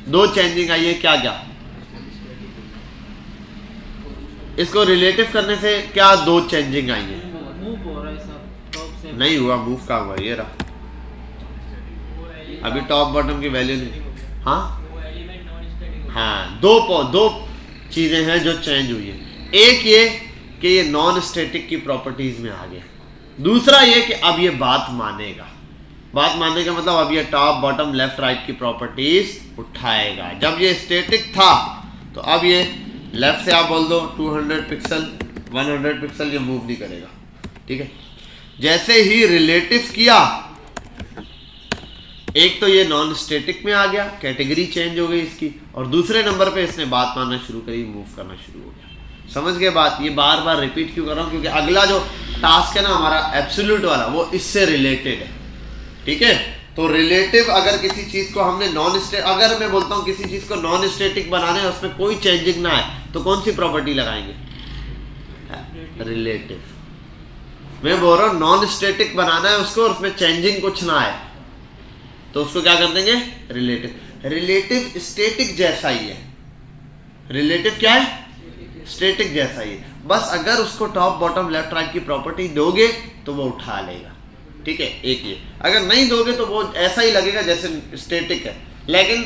दो चेंजिंग आई है, क्या क्या? इसको रिलेटिव करने से क्या दो चेंजिंग आई है? मूव हो रहा है सब, टॉप से नहीं हुआ, मूव कहाँ हुआ? ये रहा, अभी टॉप बॉटम की वैल्यू नहीं। हाँ, दो चीज़ें हैं जो चेंज हुई है। एक ये कि ये नॉन स्टैटिक की प्रॉपर्टीज में आ गया। दूसरा ये कि अब ये बात मानेगा। बात मानने का मतलब अब ये टॉप बॉटम लेफ्ट राइट की प्रॉपर्टीज उठाएगा। जब ये स्टैटिक था तो अब ये लेफ्ट से आप बोल दो 200 पिक्सल 100 पिक्सल, ये मूव नहीं करेगा, ठीक है। जैसे ही रिलेटिव किया, एक तो ये नॉन स्टैटिक में आ गया, कैटेगरी चेंज हो गई इसकी, और दूसरे नंबर पे इसने बात मानना शुरू करी, मूव करना शुरू हो गया। समझ गए बात? ये बार बार रिपीट क्यों कर रहा हूँ? क्योंकि अगला जो टास्क है ना हमारा एब्सोल्यूट वाला, वो इससे रिलेटेड है, ठीक है। तो रिलेटिव अगर किसी चीज को हमने अगर मैं बोलता हूँ किसी चीज को नॉन स्टैटिक बनाना है, उसमें कोई चेंजिंग ना है, तो कौन सी प्रॉपर्टी लगाएंगे? रिलेटिव। मैं बोल रहा हूँ नॉन स्टैटिक बनाना है उसको, और उसमें चेंजिंग कुछ ना है, तो उसको क्या कर देंगे? रिलेटिव। रिलेटिव स्टैटिक जैसा ही है। रिलेटिव क्या है? स्टैटिक जैसा ही है। बस अगर उसको टॉप बॉटम लेफ्ट राइट की प्रॉपर्टी दोगे तो वो उठा लेगा, ठीक है। एक ये, अगर नहीं दोगे तो वो ऐसा ही लगेगा जैसे स्टैटिक है, लेकिन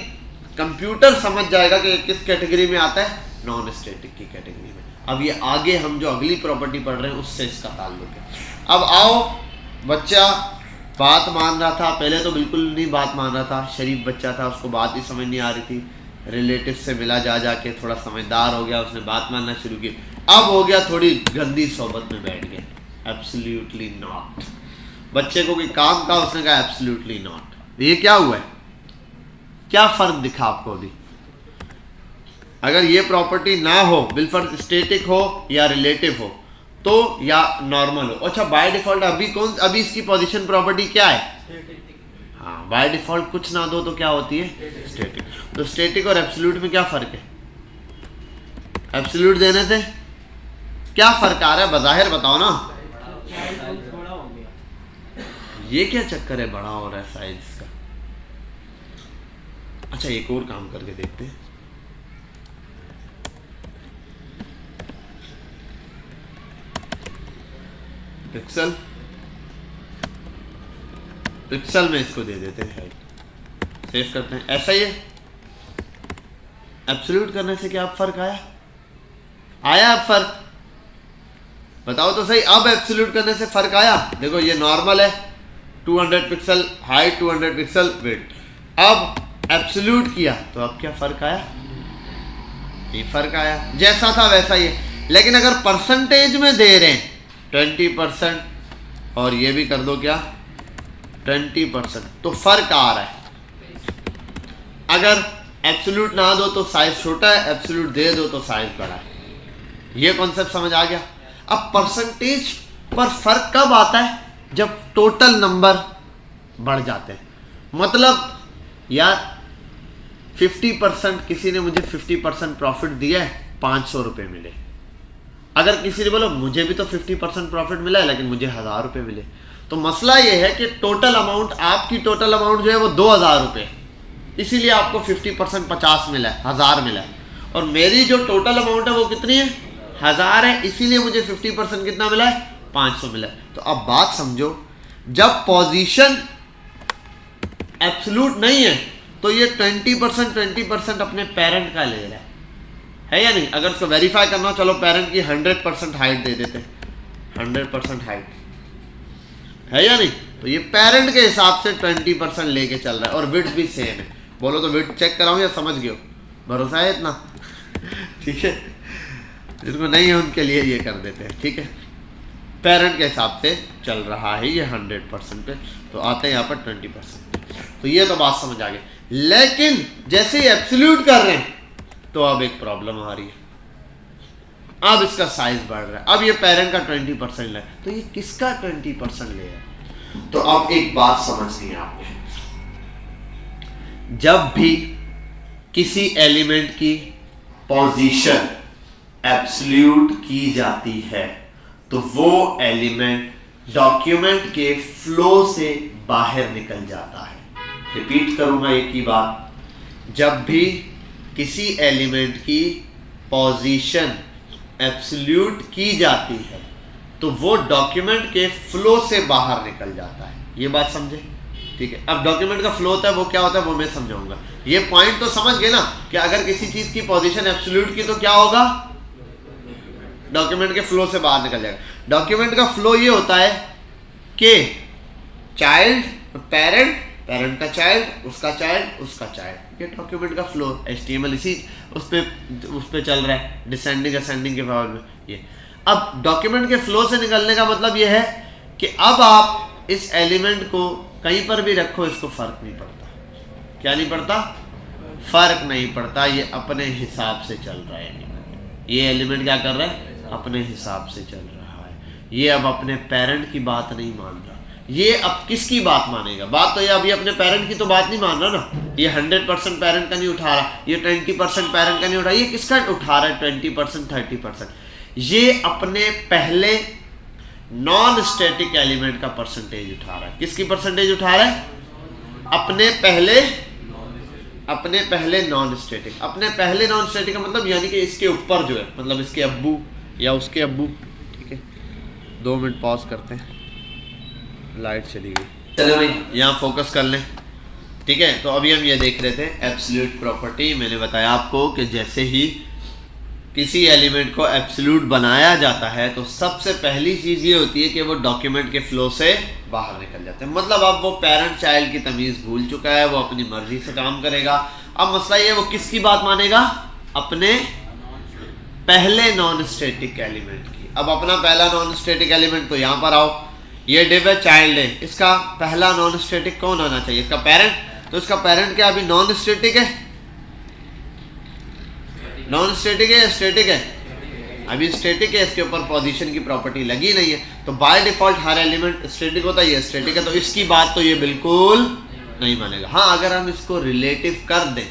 कंप्यूटर समझ जाएगा कि किस कैटेगरी में आता है, नॉन स्टैटिक की कैटेगरी में। अब ये आगे हम जो अगली प्रॉपर्टी पढ़ रहे हैं उससे इसका ताल्लुक है। अब आओ, बच्चा बात मान रहा था, पहले तो बिल्कुल नहीं बात मान रहा था, शरीफ बच्चा था, उसको बात ही समझ नहीं आ रही थी। रिलेटिव से मिला जा जाके थोड़ा समझदार हो गया, उसने बात मानना शुरू की। अब हो गया थोड़ी गंदी सोबत में बैठ गया। Absolutely not. बच्चे को कोई काम का, उसने कहा एब्सोल्युटली नॉट। ये क्या हुआ है? क्या फर्क दिखा आपको अभी? अगर ये प्रॉपर्टी ना हो, बिलफर्ज स्टैटिक हो या रिलेटिव हो, तो या नॉर्मल हो। अच्छा, बाय डिफॉल्ट अभी इसकी पोजीशन प्रॉपर्टी क्या है? हाँ, बाय डिफॉल्ट कुछ ना दो तो क्या होती है? स्टैटिक। तो स्टैटिक और एब्सोल्यूट में क्या फर्क है? एब्सोल्यूट देने से क्या फर्क आ रहा है? बज़ाहिर बताओ ना। थोड़ा हो गया। ये क्या चक्कर है बड़ा हो रहा है साइज का? अच्छा, एक और काम करके देखते हैं। पिक्सल पिक्सल में इसको दे देते हैं हाइट, सेव करते हैं। ऐसा ही है। एब्सोल्यूट करने से क्या फर्क आया? अब फर्क बताओ तो सही। अब एब्सोल्यूट करने से फर्क आया? देखो ये नॉर्मल है, 200 पिक्सल हाइट, 200 पिक्सल विड्थ। अब एब्सोल्यूट किया तो अब क्या फर्क आया? ये फर्क आया, जैसा था वैसा ही है। लेकिन अगर परसेंटेज में दे रहे हैं 20%, और ये भी कर दो क्या 20%, तो फर्क आ रहा है। अगर एब्सोल्यूट ना दो तो साइज छोटा है, एब्सोल्यूट दे दो तो साइज बड़ा है। ये कॉन्सेप्ट समझ आ गया? अब परसेंटेज पर फर्क कब आता है? जब टोटल नंबर बढ़ जाते हैं। मतलब यार 50%, किसी ने मुझे 50% प्रॉफिट दिया है, 500 रुपये मिले। अगर किसी ने बोला मुझे भी तो 50% प्रॉफिट मिला है लेकिन मुझे 1000 रुपये मिले, तो मसला ये है कि टोटल अमाउंट, आपकी टोटल अमाउंट जो है वो 2000 रुपये, इसीलिए आपको 50% 50 मिला है, 1000 मिला है। और मेरी जो टोटल अमाउंट है वो कितनी है? 1000 है, इसीलिए मुझे 50% कितना मिला है? 500 मिला है। तो अब बात समझो, जब पोजीशन एब्सोल्यूट नहीं है तो ये 20% अपने पेरेंट का ले रहा है या नहीं? अगर इसको वेरीफाई करना हो, चलो पेरेंट की 100% हाइट दे देते हैं, 100% हाइट है या नहीं? तो ये पेरेंट के हिसाब से 20% लेके चल रहा है, और विड्थ भी सेम है। बोलो तो विड्थ चेक कराऊं या समझ गए हो? भरोसा है इतना? ठीक है, जिनको नहीं है उनके लिए ये कर देते हैं, ठीक है। पेरेंट के हिसाब से चल रहा है ये 100% पे, तो आते हैं यहाँ पर 20%। तो ये तो बात समझ आ गई। लेकिन जैसे ही एब्सोल्यूट कर रहे हैं तो अब एक प्रॉब्लम आ रही है। अब इसका साइज बढ़ रहा है, अब ये पेरेंट का 20% ले, तो ये किसका 20% ले रहा है? तो अब एक बात समझनी है आपने, जब भी किसी एलिमेंट की पोजीशन एब्सोल्यूट की जाती है तो वो एलिमेंट डॉक्यूमेंट के फ्लो से बाहर निकल जाता है। रिपीट करूंगा एक ही बात, जब भी किसी एलिमेंट की पोजीशन एब्सोल्यूट की जाती है तो वो डॉक्यूमेंट के फ्लो से बाहर निकल जाता है। ये बात समझे? ठीक है। अब डॉक्यूमेंट का फ्लो होता है, वो क्या होता है वो मैं समझाऊंगा। ये पॉइंट तो समझ गए ना कि अगर किसी चीज की पोजीशन एब्सोल्यूट की तो क्या होगा? डॉक्यूमेंट के फ्लो से बाहर निकल जाएगा। डॉक्यूमेंट का फ्लो ये होता है कि चाइल्ड, पेरेंट, पेरेंट का चाइल्ड, उसका चाइल्ड, उसका चाइल्ड, ये डॉक्यूमेंट का फ्लो। HTML इसी उस पे चल रहा है, डिसेंडिंग असेंडिंग के फॉर्म में। ये अब डॉक्यूमेंट के फ्लो से निकलने का मतलब ये है कि अब आप इस एलिमेंट को कहीं पर भी रखो, इसको फर्क नहीं पड़ता। क्या नहीं पड़ता? फर्क नहीं पड़ता, ये अपने हिसाब से चल रहा है। ये एलिमेंट क्या कर रहा है? अपने हिसाब से चल रहा है। ये अब अपने पेरेंट की बात नहीं मान रहा। ये अब किसकी बात मानेगा? बात तो ये अभी अपने पेरेंट की तो बात नहीं मान रहा ना। ये 100% पेरेंट का नहीं उठा रहा, ये 20% पेरेंट का नहीं उठा, ये किसका उठा रहा है? 20%, 30%। ये अपने पहले नॉन स्टैटिक एलिमेंट का परसेंटेज उठा रहा है। किसकी परसेंटेज उठा रहा है? अपने पहले नॉन स्टैटिक। अपने पहले नॉन स्टैटिक का मतलब यानी कि इसके ऊपर जो है, मतलब इसके अब्बू या उसके अब्बू। ठीक है, 2 मिनट पॉज करते हैं, लाइट चली गई। चलो भाई यहाँ फोकस कर लें। ठीक है, तो अभी हम ये देख रहे थे एब्सोल्यूट प्रॉपर्टी। मैंने बताया आपको कि जैसे ही किसी एलिमेंट को एब्सोल्यूट बनाया जाता है तो सबसे पहली चीज़ ये होती है कि वो डॉक्यूमेंट के फ्लो से बाहर निकल जाते हैं। मतलब अब वो पेरेंट चाइल्ड की तमीज़ भूल चुका है, वो अपनी मर्जी से काम करेगा। अब मसला ये, वो किसकी बात मानेगा? अपने पहले नॉन स्टैटिक एलिमेंट की। अब अपना पहला नॉन स्टैटिक एलिमेंट, तो यहाँ पर आओ, ये डिव है, चाइल्ड है, इसका पहला नॉन स्टैटिक कौन आना चाहिए? इसका पेरेंट। तो इसका पेरेंट क्या अभी नॉन स्टैटिक है? नॉन स्टैटिक है या स्टैटिक है? अभी स्टैटिक है, इसके ऊपर पोजीशन की प्रॉपर्टी लगी नहीं है, तो बाय डिफॉल्ट हर एलिमेंट स्टैटिक होता है। ये स्टैटिक है, तो इसकी बात तो ये बिल्कुल नहीं मानेगा। हाँ, अगर हम इसको रिलेटिव कर दें,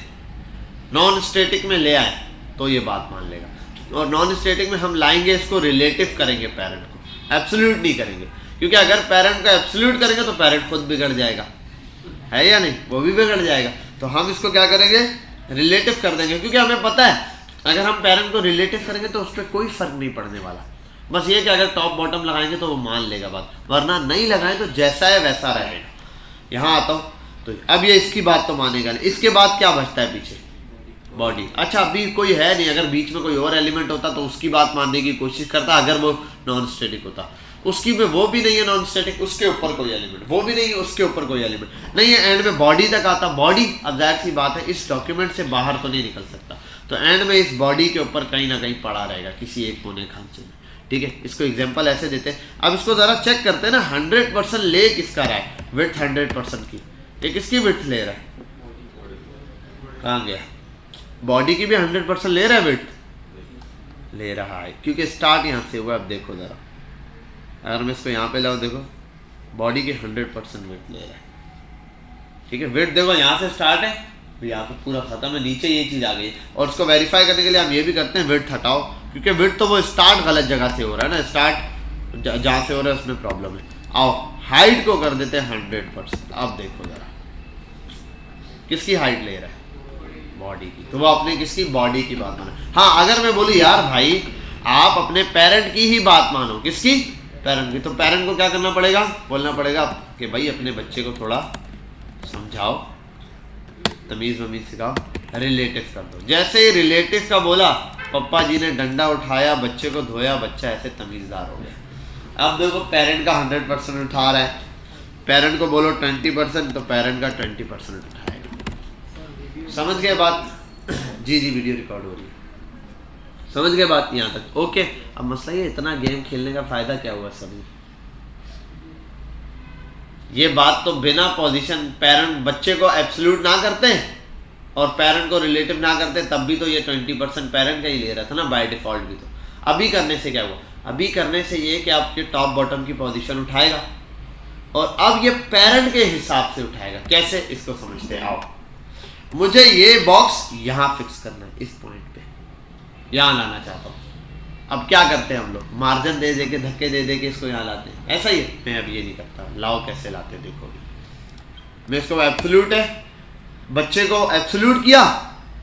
नॉन स्टैटिक में ले आए, तो ये बात मान लेगा। और नॉन स्टैटिक में हम लाएंगे, इसको रिलेटिव करेंगे पेरेंट को, एब्सोल्यूट नहीं करेंगे। क्योंकि अगर पेरेंट को एब्सोल्यूट करेंगे तो पेरेंट खुद बिगड़ जाएगा, है या नहीं? वो भी बिगड़ जाएगा। तो हम इसको क्या करेंगे? रिलेटिव कर देंगे। क्योंकि हमें पता है अगर हम पेरेंट को रिलेटिव करेंगे तो उस पर कोई फर्क नहीं पड़ने वाला। बस ये कि अगर टॉप बॉटम लगाएंगे तो वो मान लेगा बात, वरना नहीं लगाएं तो जैसा है वैसा रहेगा। यहाँ आता हूँ, तो अब ये इसकी बात तो मानेगा नहीं। इसके बाद क्या बचता है पीछे? बॉडी। अच्छा, अभी कोई है नहीं, अगर बीच में कोई और एलिमेंट होता तो उसकी बात मानने की कोशिश करता, अगर वो नॉन स्टैटिक होता। उसकी में वो भी नहीं है नॉन स्टैटिक, उसके ऊपर कोई एलिमेंट, वो भी नहीं है, उसके ऊपर कोई एलिमेंट नहीं है, एंड में बॉडी तक आता। बॉडी, अब जाहिर सी बात है इस डॉक्यूमेंट से बाहर तो नहीं निकल सकता, तो एंड में इस बॉडी के ऊपर कहीं ना कहीं पड़ा रहेगा किसी एक कोने खांचे में। ठीक है, इसको एग्जांपल ऐसे देते हैं। अब इसको ज़रा चेक करते हैं ना, 100% ले किसका रहा है? विड्थ 100% की। ये किसकी विड्थ ले रहा है? कहाँ गया? बॉडी की भी 100% ले रहा है, विड्थ ले रहा है, क्योंकि स्टार्ट यहाँ से हुआ। अब देखो ज़रा, अगर मैं इसको यहाँ पे लाऊँ, देखो बॉडी की 100% विड्थ ले रहा है। ठीक है, विड्थ देखो यहाँ से स्टार्ट है, यहाँ पे पूरा खत्म है, नीचे ये चीज़ आ गई। और उसको वेरीफाई करने के लिए हम ये भी करते हैं, विड्थ हटाओ, क्योंकि विड्थ तो वो स्टार्ट गलत जगह से हो रहा है ना, स्टार्ट जहाँ से हो रहा है उसमें प्रॉब्लम है। आओ हाइट को कर देते हैं 100%। अब देखो ज़रा किसकी हाइट ले रहा है? बॉडी की। तो वो अपने किसकी? बॉडी की बात मानो। हाँ, अगर मैं बोलूँ यार भाई आप अपने पेरेंट की ही बात मानो, किसकी? पेरेंट की, तो पेरेंट को क्या करना पड़ेगा? बोलना पड़ेगा कि भाई अपने बच्चे को थोड़ा समझाओ, तमीज़ वमीज़ सिखाओ, रिलेटिव कर दो। जैसे ही रिलेटिव का बोला, पप्पा जी ने डंडा उठाया, बच्चे को धोया, बच्चा ऐसे तमीज़दार हो गया। अब देखो पेरेंट का 100% उठा रहा है, पेरेंट को बोलो 20%, तो पेरेंट का 20% उठाएगा। समझ गए बात? जी जी, वीडियो रिकॉर्ड हो रही है, समझ गए बात यहाँ तक? ओके। अब मसला ये, इतना गेम खेलने का फ़ायदा क्या हुआ सभी? ये बात तो बिना पोजीशन, पेरेंट बच्चे को एब्सोल्यूट ना करते और पेरेंट को रिलेटिव ना करते, तब भी तो ये 20% पेरेंट का ही ले रहा था ना बाय डिफॉल्ट भी। तो अभी करने से क्या हुआ? अभी करने से ये कि आपके टॉप बॉटम की पोजीशन उठाएगा, और अब ये पेरेंट के हिसाब से उठाएगा। कैसे? इसको समझते हैं। आओ, मुझे ये बॉक्स यहाँ फिक्स करना है, इस पॉइंट पे यहाँ लाना चाहता हूँ। अब क्या करते हैं हम लोग? मार्जिन दे दे के, धक्के दे दे के इसको यहाँ लाते हैं, ऐसा ही है। मैं अब ये नहीं करता, लाओ कैसे लाते देखो। मैं इसको एब्सोल्यूट है, बच्चे को एब्सोल्यूट किया,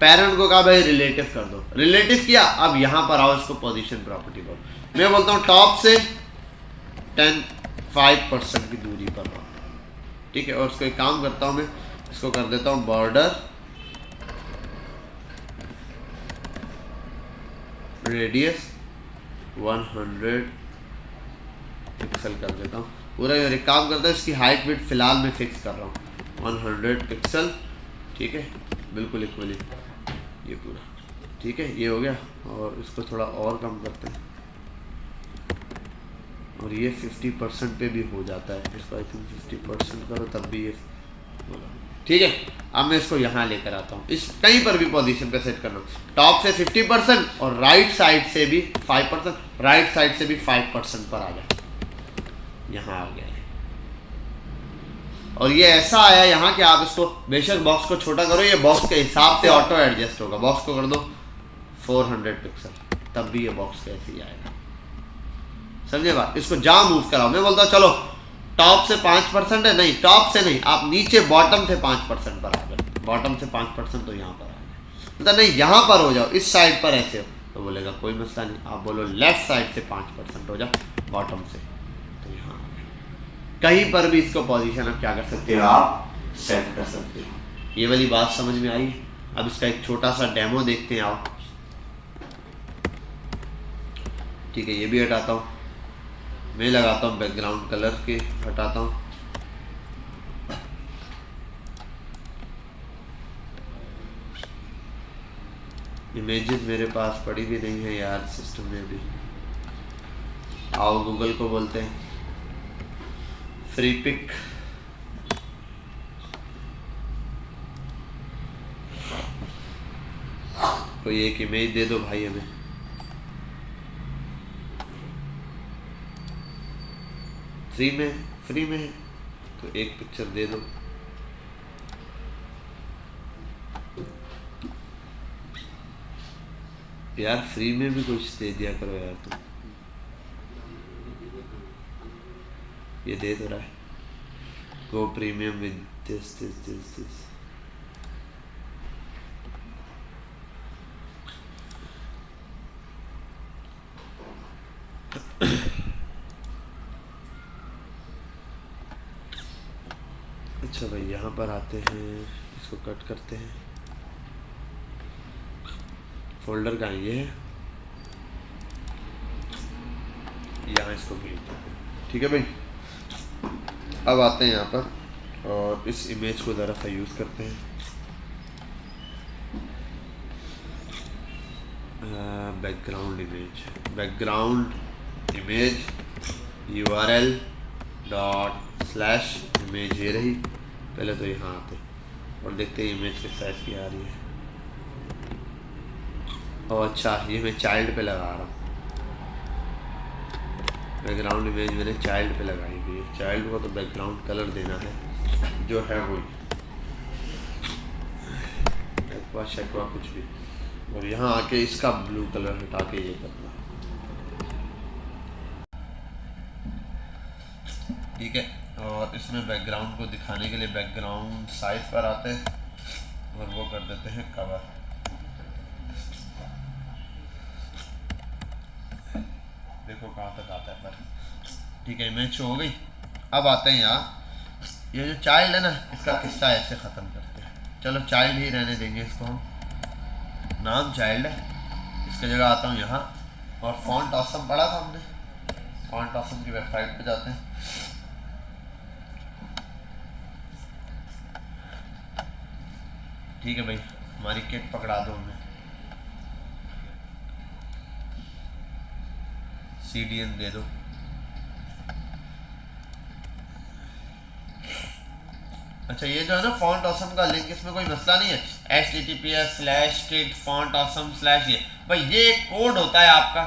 पेरेंट को कहा भाई रिलेटिव कर दो, रिलेटिव किया। अब यहाँ पर आओ, इसको पोजीशन प्रॉपर्टी बोलो। मैं बोलता हूँ टॉप से 5% की दूरी पर हो, ठीक है। और उसको एक काम करता हूँ, मैं इसको कर देता हूँ बॉर्डर रेडियस 100 पिक्सल कर देता हूँ पूरा। यार एक काम करता है, इसकी हाइट विड्थ फिलहाल मैं फिक्स कर रहा हूँ 100 पिक्सल, ठीक है, बिल्कुल इक्वली ये पूरा, ठीक है, ये हो गया। और इसको थोड़ा और कम करते हैं, और ये 50% पे भी हो जाता है, इसको आई थिंक 50% करो तब भी ये, ठीक है। अब मैं इसको यहाँ लेकर आता हूँ, इस कहीं पर भी पोजीशन पे सेट करना, टॉप से 50% और राइट साइड से भी 5%, राइट साइड से भी 5% पर आ जाए, यहाँ आ गया। और ये ऐसा आया यहाँ कि आप इसको बेशक बॉक्स को छोटा करो, ये बॉक्स के हिसाब से ऑटो एडजस्ट होगा। बॉक्स को कर दो 400 पिक्सल, तब भी ये बॉक्स कैसे ही आएगा, समझे बात। इसको जहाँ मूव कराओ, मैं बोलता हूँ चलो टॉप से 5% है, नहीं टॉप से नहीं, आप नीचे बॉटम से 5% पर आ गए, बॉटम से 5% तो यहाँ पर आ गए, मतलब नहीं यहाँ पर हो जाओ, इस साइड पर ऐसे हो, तो बोलेगा कोई मसला नहीं। आप बोलो लेफ्ट साइड से 5% हो जाओ बॉटम से, तो यहाँ आ गए। कहीं पर भी इसको पोजीशन आप क्या कर सकते हो, आप सेट कर सकते हो। ये वाली बात समझ में आई। अब इसका एक छोटा सा डेमो देखते हैं आओ, ठीक है। ये भी हटाता हूँ, मैं लगाता हूँ बैकग्राउंड कलर के, हटाता हूँ, इमेजेस मेरे पास पड़ी भी नहीं है यार सिस्टम में भी। आओ गूगल को बोलते हैं फ्री पिक, कोई एक इमेज दे दो भाई हमें। फ्री में है तो एक पिक्चर दे दो। यार फ्री में भी कुछ दे दिया करो यार तुम, ये दे तो रहा है गो प्रीमियम विद दिस। अच्छा भाई यहाँ पर आते हैं, इसको कट करते हैं, फोल्डर कहाँ ये है, यहाँ इसको भेज देते हैं, ठीक है भाई। अब आते हैं यहाँ पर और इस इमेज को ज़रा सा यूज़ करते हैं, बैकग्राउंड इमेज URL ./इमेज ये रही। पहले तो यहाँ आते और देखते हैं इमेज किस साइज की आ रही है। और अच्छा ये मैं चाइल्ड पे लगा रहा हूँ, बैकग्राउंड इमेज मैंने चाइल्ड पे लगाई हुई है। चाइल्ड को तो बैकग्राउंड कलर देना है जो है वही, एक्वा शेक्वा कुछ भी। और यहाँ आके इसका ब्लू कलर हटा के ये करना, ठीक है। और इसमें बैकग्राउंड को दिखाने के लिए बैकग्राउंड साइज पर आते हैं और वो कर देते हैं कवर। देखो कहाँ तक आता है पर, ठीक है, इमेज शो हो गई। अब आते हैं यहाँ, ये जो चाइल्ड है ना, इसका किस्सा ऐसे ख़त्म करते हैं। चलो चाइल्ड ही रहने देंगे इसको हम, नाम चाइल्ड है। इसकी जगह आता हूँ यहाँ और फॉन्ट ऑसम पढ़ा था हमने, फॉन्ट ऑसम की वेबसाइट पे जाते हैं। ठीक है भाई, हमारी किट पकड़ा दो हमें, CDN दे दो। अच्छा ये जो है ना फॉन्ट ऑसम का लिंक, इसमें कोई मसला नहीं है, https://kitfontawesome/ ये भाई ये एक कोड होता है आपका,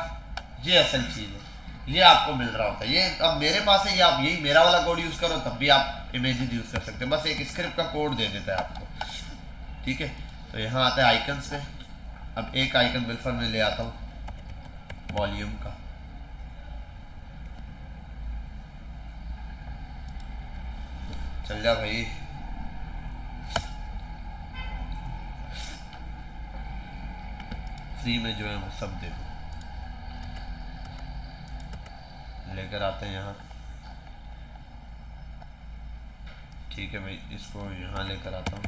ये असल चीज़ है, ये आपको मिल रहा होता है। ये अब मेरे पास है, ये आप यही मेरा वाला कोड यूज़ करो तब भी आप इमेजेस यूज़ कर सकते हैं, बस एक स्क्रिप्ट का कोड दे देता है आपको, ठीक है। तो यहाँ आता है आइकन्स पे। अब एक आइकन बिल्कुल मैं ले आता हूँ वॉल्यूम का, चल जा भाई। फ्री में जो है वो सब दे दो, लेकर आते हैं यहाँ, ठीक है भाई। इसको यहाँ लेकर आता हूँ,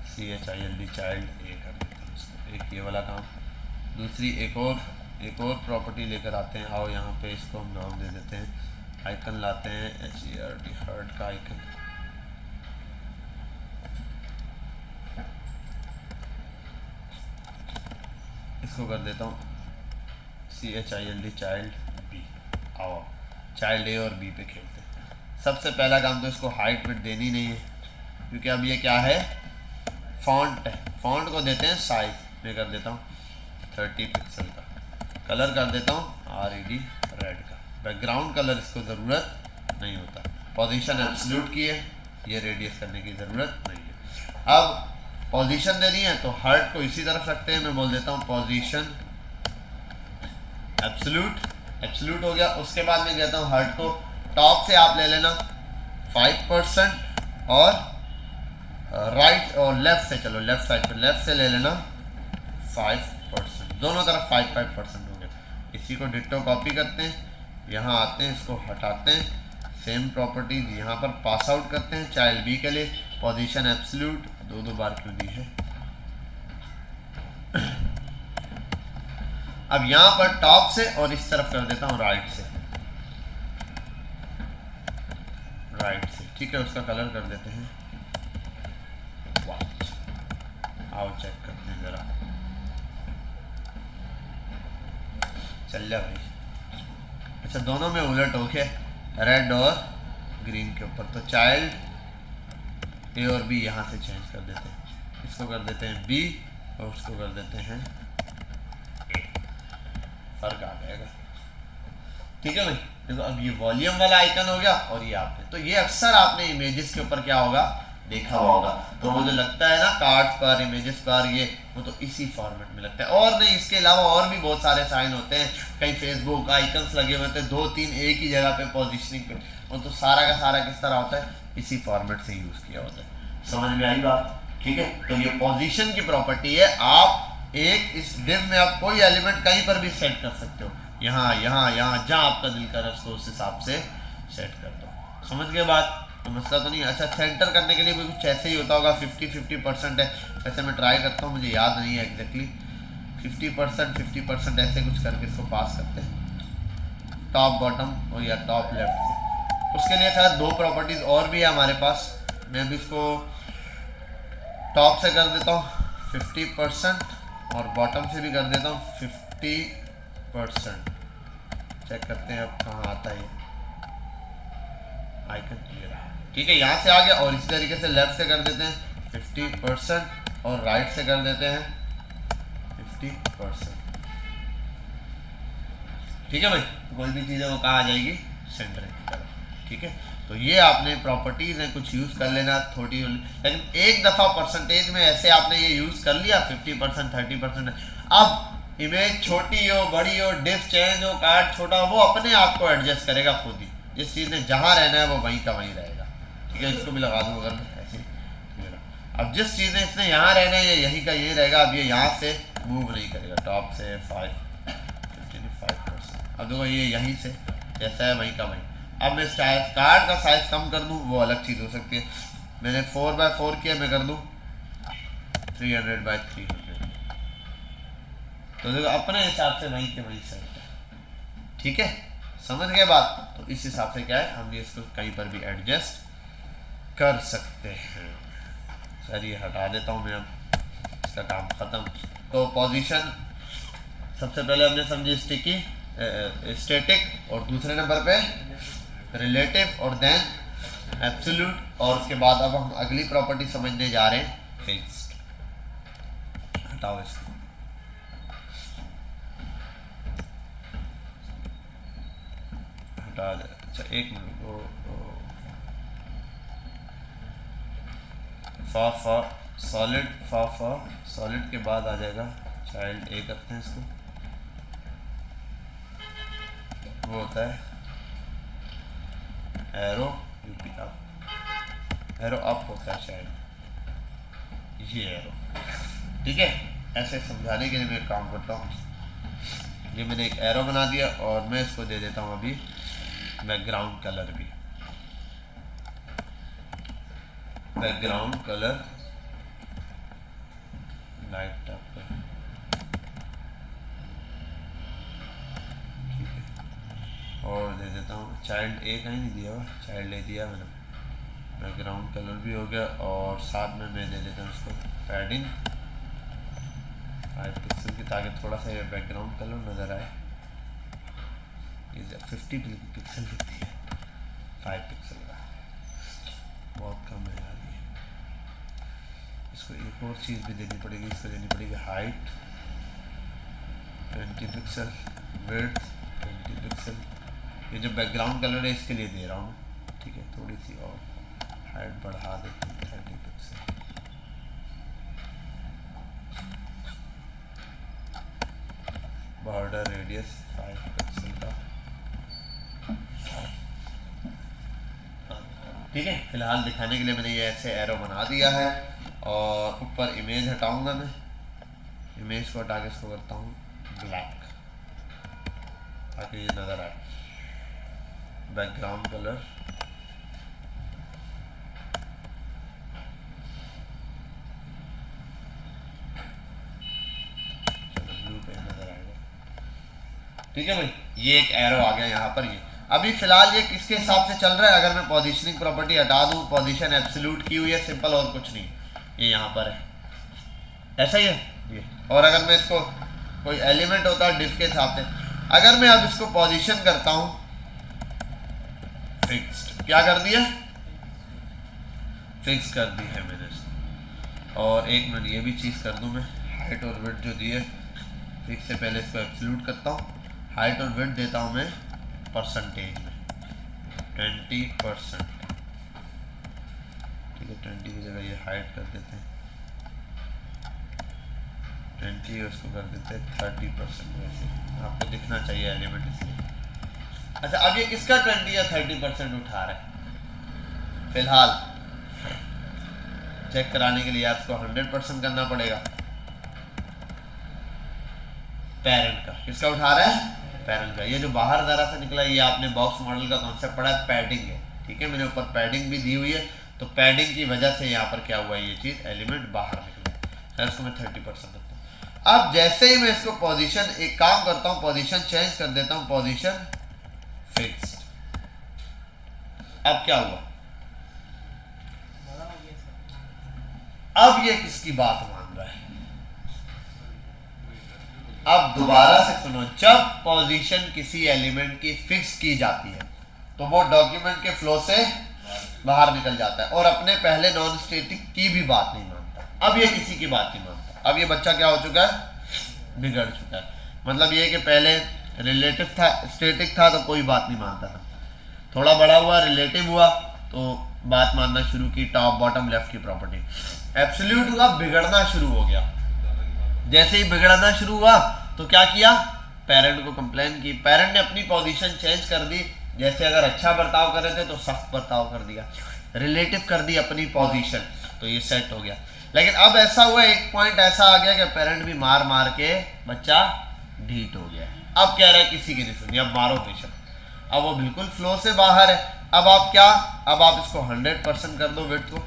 CHILD चाइल्ड, ये कर देता हूँ इसको, एक ये वाला काम। दूसरी एक और एक और प्रॉपर्टी लेकर आते हैं। आओ यहाँ पे इसको हम नाम दे देते हैं, आइकन लाते हैं HERT, हर्ट का आइकन। इसको कर देता हूँ CHILD, चाइल्ड बी। आओ चाइल्ड ए और बी पे खेलते हैं। सबसे पहला काम तो इसको हाइट विड्थ देनी नहीं है, क्योंकि अब ये क्या है, फॉन्ट है। फॉन्ट को देते हैं साइज, मैं कर देता हूँ 30 पिक्सल का। कलर कर देता हूँ RED, रेड का। बैकग्राउंड कलर इसको ज़रूरत नहीं होता। पोजीशन एब्सोल्यूट की है, ये रेडियस करने की ज़रूरत नहीं है। अब पोजीशन देनी है तो हर्ट को इसी तरफ रखते हैं, मैं बोल देता हूँ पोजीशन एब्सोल्यूट। एब्सोल्यूट हो गया। उसके बाद मैं कहता हूँ हर्ट को टॉप से आप ले लेना 5% और राइट और लेफ्ट से, चलो लेफ्ट साइड पे लेफ्ट से ले लेना 5%, दोनों तरफ 5% हो गया। इसी को डिट्टो कॉपी करते हैं, यहाँ आते हैं, इसको हटाते हैं, सेम प्रॉपर्टीज यहाँ पर पास आउट करते हैं। चाइल्ड बी के लिए पोजीशन एब्सोल्यूट, दो बार क्यों दी है। अब यहाँ पर टॉप से और इस तरफ कर देता हूँ राइट से, राइट से, ठीक है। उसका कलर कर देते हैं व्हाइट। आओ चेक करते हैं जरा, चल जा भाई। अच्छा दोनों में उलट हो गया, रेड और ग्रीन के ऊपर। तो चाइल्ड ए और बी यहाँ से चेंज कर देते हैं, इसको कर देते हैं बी और उसको कर देते हैं ए, फर्क आ जाएगा। ठीक है भाई, देखो अब ये वॉल्यूम वाला आइकन हो गया और ये आपने, तो ये अक्सर आपने इमेजेस के ऊपर क्या होगा देखा होगा। तो मुझे लगता है ना कार्ड्स पर, इमेजेस पर, ये वो तो इसी फॉर्मेट में लगता है। और नहीं, इसके अलावा और भी बहुत सारे साइन होते हैं, कहीं फेसबुक आइकन्स लगे हुए होते हैं 2-3 एक ही जगह पे पोजीशनिंग पे, वो तो सारा का सारा किस तरह होता है, इसी फॉर्मेट से यूज किया होता है। समझ में आई बात? ठीक है, तो ये पोजीशन की प्रॉपर्टी है। आप एक इस डिव में आप कोई एलिमेंट कहीं पर भी सेट कर सकते हो, यहाँ यहाँ यहाँ, जहाँ आपका दिल करे उसको उस हिसाब से सेट कर दो। समझ गए बात? तो मसला तो नहीं। अच्छा सेंटर करने के लिए भी कुछ ऐसे ही होता होगा, 50-50% है। वैसे मैं ट्राई करता हूँ, मुझे याद नहीं है एग्जैक्टली, 50% ऐसे कुछ करके इसको पास करते हैं, टॉप बॉटम और या टॉप लेफ्ट से। उसके लिए शायद 2 प्रॉपर्टीज और भी है हमारे पास। मैं भी इसको टॉप से कर देता हूँ 50% और बॉटम से भी कर देता हूँ 50%। चेक करते हैं अब कहाँ आता है आइकन, ये रहा। ठीक है, यहाँ से आ गया। और इसी तरीके से लेफ्ट से कर देते हैं 50% और राइट से कर देते हैं 50%। ठीक है भाई, कोई भी चीज़ है वो कहाँ आ जाएगी, सेंटर की तरफ। ठीक है, तो ये आपने प्रॉपर्टीज हैं कुछ यूज़ कर लेना थोड़ी, लेकिन एक दफ़ा परसेंटेज में ऐसे आपने ये यूज़ कर लिया 50% 30%। अब इमेज छोटी हो बड़ी हो, डिफ चेंज हो, कार्ड छोटा हो, वो अपने आप को एडजस्ट करेगा खुद ही। जिस चीज़ ने जहाँ रहना है वो वहीं का वहीं रहेगा। ठीक है, इसको भी लगा दूँ अगर मैं ऐसे। अब जिस चीज़ ने इसने यहाँ रहना है ये यहीं का यहीं रहेगा। अब ये यहाँ से मूव नहीं करेगा, टॉप से 55%। अब देखो ये यहीं से जैसा है वहीं का वहीं। अब मैं कार्ड का साइज कम कर दूँ वो अलग चीज़ हो सकती है। मैंने 4x4 किया, मैं कर दूँ 300x300। तो देखो अपने हिसाब से वहीं के वहीं सेट है। ठीक है, समझ गए बात? तो इस हिसाब से क्या है, हम ये इसको कहीं पर भी एडजस्ट कर सकते हैं। सर ये हटा देता हूँ मैं, अब इसका काम ख़त्म। तो पोजीशन सबसे पहले हमने समझी स्टिकी स्टैटिक, और दूसरे नंबर पे रिलेटिव, और देन एब्सोल्यूट, और उसके बाद अब हम अगली प्रॉपर्टी समझने जा रहे हैं फिक्स्ड। हटाओ इसको। अच्छा एक मिनट, फॉर सॉलिड के बाद आ जाएगा चाइल्ड ए, करते हैं इसको। वो होता है arrow UP up, arrow up होता है शायद, ये एरो। ठीक है, ऐसे समझाने के लिए मैं काम करता हूँ। ये मैंने एक एरो बना दिया और मैं इसको दे देता हूँ अभी बैकग्राउंड कलर भी, बैकग्राउंड कलर लाइट टॉप पर। चाइल्ड ए कहीं नहीं दिया हुआ, चाइल्ड ए दिया मैंने। बैकग्राउंड कलर भी हो गया और साथ में मैं दे देता हूँ इसको पैडिंग 5 पिक्सल की, ताकि थोड़ा सा ये बैकग्राउंड कलर नज़र आए। ये 50 पिक्सल दिखती है, 5 पिक्सल का बहुत कम है यार ये। इसको एक और चीज़ भी देनी पड़ेगी, इसको देनी पड़ेगी हाइट 20 पिक्सल, विड्थ 20 पिक्सल। ये जो बैकग्राउंड कलर है इसके लिए दे रहा हूँ, ठीक है। थोड़ी सी और हाइट बढ़ा देते हैं 30 पिक्सल। बॉर्डर रेडियस 5 पिक्सल का, ठीक है। फिलहाल दिखाने के लिए मैंने ये ऐसे एरो बना दिया है। और ऊपर इमेज हटाऊंगा मैं, इमेज को हटा के इसको करता हूँ ब्लैक ताकि ये नज़र आए। बैकग्राउंड कलर ब्लू पे नज़र आएगा, ठीक है भाई। ये एक एरो आ गया यहाँ पर। ये अभी फिलहाल ये किसके हिसाब से चल रहा है? अगर मैं पोजीशनिंग प्रॉपर्टी हटा दूँ, पोजीशन एब्सोल्यूट की हुई है, सिंपल और कुछ नहीं, ये यहाँ पर है, ऐसा ही है ये। और अगर मैं इसको कोई एलिमेंट होता है डिफ के हिसाब से, अगर मैं अब इसको पोजीशन करता हूँ फिक्स्ड, क्या कर दिया? फिक्स कर दी है मैंने इसको। और एक मिनट ये भी चीज़ कर दूँ मैं, हाइट और विड्थ जो दी है फिक्स से पहले इसको एब्सोल्यूट करता हूँ। हाइट और विड्थ देता हूँ मैं परसेंटेज में 20%, ठीक है। 20 की जगह ये हाइट कर देते हैं 20, उसको कर देते हैं 30%। वैसे आपको दिखना चाहिए एलिमेंट इसलिए। अच्छा, अब ये किसका 20 या 30% उठा रहा है? फिलहाल चेक कराने के लिए यार इसको 100% करना पड़ेगा। पेरेंट का किसका उठा रहा है? पेरेंट का। ये जो बाहर जरा सा निकला है, ये आपने बॉक्स मॉडल का कॉन्सेप्ट पढ़ा है, पैडिंग है, ठीक है। मैंने ऊपर पैडिंग भी दी हुई है, तो पैडिंग की वजह से यहाँ पर क्या हुआ, ये चीज़ एलिमेंट बाहर निकला। तो इसको मैं 30% रखता हूँ। अब जैसे ही मैं इसको पोजीशन, एक काम करता हूँ, पोजीशन चेंज कर देता हूँ, पोजीशन फिक्स्ड। अब क्या हुआ? अब ये किसकी बात मान रहा है? अब दोबारा से सुनो, जब पोजीशन किसी एलिमेंट की फिक्स की जाती है तो वो डॉक्यूमेंट के फ्लो से बाहर निकल जाता है और अपने पहले नॉन स्टैटिक की भी बात नहीं मानता। अब ये किसी की बात नहीं मानता। अब ये बच्चा क्या हो चुका है? बिगड़ चुका है। मतलब ये कि पहले रिलेटिव था, स्टैटिक था तो कोई बात नहीं मानता था, थोड़ा बड़ा हुआ, रिलेटिव हुआ तो बात मानना शुरू की, टॉप बॉटम लेफ्ट की प्रॉपर्टी। एब्सोल्यूट हुआ, बिगड़ना शुरू हो गया। जैसे ही बिगड़ना शुरू हुआ तो क्या किया? पेरेंट को कंप्लेन की, पेरेंट ने अपनी पोजीशन चेंज कर दी। जैसे अगर अच्छा बर्ताव कर रहे थे तो सख्त बर्ताव कर दिया, रिलेटिव कर दी अपनी पोजीशन, तो ये सेट हो गया। लेकिन अब ऐसा हुआ, एक पॉइंट ऐसा आ गया कि पेरेंट भी मार मार के बच्चा ढीठ हो गया। अब कह रहा है किसी की नहीं सुनी, अब मारो बेशक। अब वो बिल्कुल फ्लो से बाहर है। अब आप क्या, अब आप इसको 100% कर दो विड्थ को,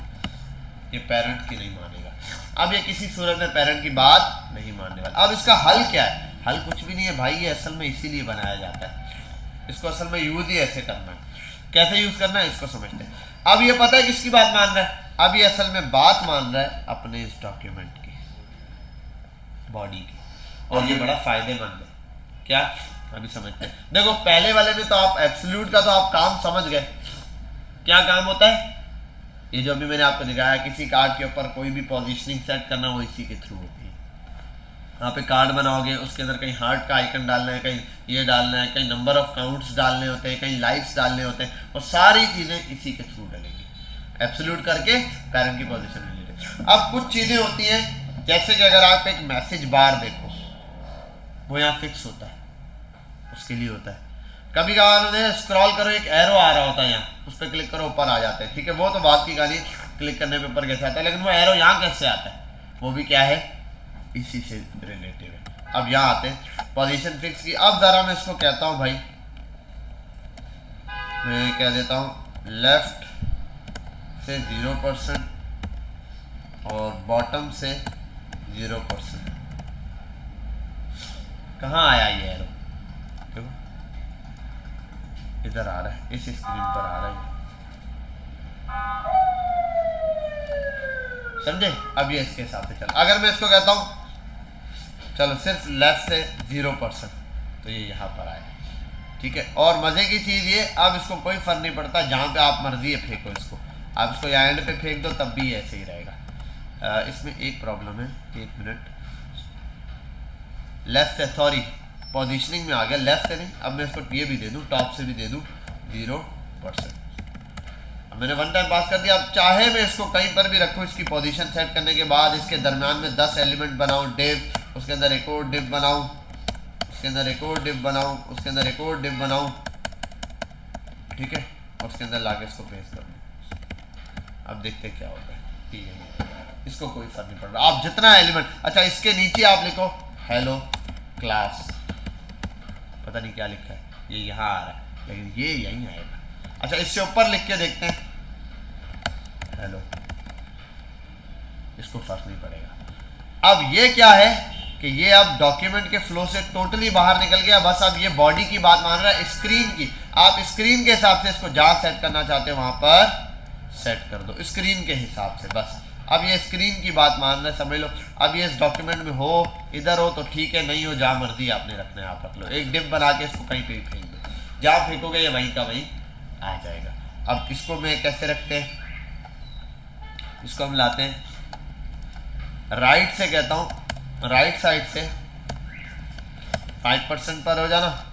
ये पेरेंट की नहीं मानेगा। अब ये किसी सूरत में पेरेंट की बात नहीं मानने वाला। अब इसका हल क्या है? हल कुछ भी नहीं है भाई, ये असल में इसीलिए बनाया जाता है। इसको असल में यूज ही ऐसे करना है। कैसे यूज करना है इसको समझते हैं। अब ये पता है किसकी बात मान रहा है? अब ये असल में बात मान रहा है अपने इस डॉक्यूमेंट की, बॉडी की, और ये बड़ा फायदेमंद है। क्या? अभी समझते हैं। देखो पहले वाले में तो आप एब्सोल्यूट का तो आप काम समझ गए, क्या काम होता है। ये जो अभी मैंने आपको दिखाया, किसी कार्ड के ऊपर कोई भी पोजीशनिंग सेट करना, वो इसी के थ्रू होती है। यहाँ पे कार्ड बनाओगे, उसके अंदर कहीं हार्ट का आइकन डालना है, कहीं ये डालना है, कहीं नंबर ऑफ काउंट्स डालने होते हैं, कहीं लाइक्स डालने होते हैं, और सारी चीज़ें इसी के थ्रू डलेंगी। एब्सोल्यूट करके पेरेंट की पोजीशन रिलेटेड। अब कुछ चीज़ें होती हैं, जैसे कि अगर आप एक मैसेज बार देखो, वो यहाँ फिक्स होता है, उसके लिए होता है। कभी कभार स्क्रॉल करो, एक एरो आ रहा होता है यहाँ, उस पर क्लिक करो, ऊपर आ जाता है, ठीक है। वो तो बात की कहानी, क्लिक करने पे ऊपर कैसे आता है, लेकिन वो एरो यहाँ कैसे आता है, वो भी क्या है, इसी से रिलेटिव है। अब यहाँ आते हैं पोजीशन फिक्स की। अब जरा मैं इसको कहता हूँ भाई, मैं कह देता हूँ लेफ्ट से 0% और बॉटम से 0%। कहाँ आया ये एरो? इधर आ रहा है, इस स्क्रीन पर आ रहा है, समझे। अब ये इसके हिसाब से चल। अगर मैं इसको कहता हूँ चलो सिर्फ लेफ्ट से 0%, तो ये यहाँ पर आए, ठीक है। और मज़े की चीज़ ये, अब इसको कोई फ़र्क नहीं पड़ता, जहाँ पे आप मर्जी है फेंको इसको, आप इसको यहाँ एंड पे फेंक दो तब भी ऐसे ही रहेगा। इसमें एक प्रॉब्लम है, एक मिनट, लेफ्ट से, सॉरी पोजीशनिंग में आ गया, लेफ्ट से नहीं। अब मैं इसको ये भी दे दूँ, टॉप से भी दे दूँ 0%। अब मैंने 1 टाइम पास कर दिया। अब चाहे मैं इसको कहीं पर भी रखूँ, इसकी पोजीशन सेट करने के बाद इसके दरमियान में 10 एलिमेंट बनाऊँ, डिव, उसके अंदर एक और डिव बनाऊँ, उसके अंदर एक और डिव बनाऊँ, उसके अंदर एक और डिव बनाऊँ, ठीक है, और उसके अंदर लाके इसको पेस्ट कर दूँ। अब देखते क्या होता है, ठीक है, इसको कोई फर्क नहीं पड़ रहा। आप जितना एलिमेंट, अच्छा इसके नीचे आप लिखो हेलो क्लास, पता नहीं क्या लिखा है, ये यहाँ आ रहा है लेकिन ये यहीं आएगा। अच्छा इससे ऊपर लिख के देखते हैं हेलो, इसको फर्क नहीं पड़ेगा। अब ये क्या है कि ये अब डॉक्यूमेंट के फ्लो से टोटली बाहर निकल गया, बस अब ये बॉडी की बात मान रहा है, स्क्रीन की। आप स्क्रीन के हिसाब से इसको जहाँ सेट करना चाहते हो वहाँ पर सेट कर दो, स्क्रीन के हिसाब से बस। अब ये स्क्रीन की बात मान रहे, समझ लो। अब ये इस डॉक्यूमेंट में हो, इधर हो तो ठीक है, नहीं हो जहाँ मर्जी आपने रखना है आप रख लो। एक डिप बना के इसको कहीं पे भी फेंक दो, जहाँ फेंकोगे ये वहीं का वहीं आ जाएगा। अब इसको मैं कैसे रखते हैं, इसको हम लाते हैं राइट से, कहता हूँ राइट साइड से 5% पर हो जाना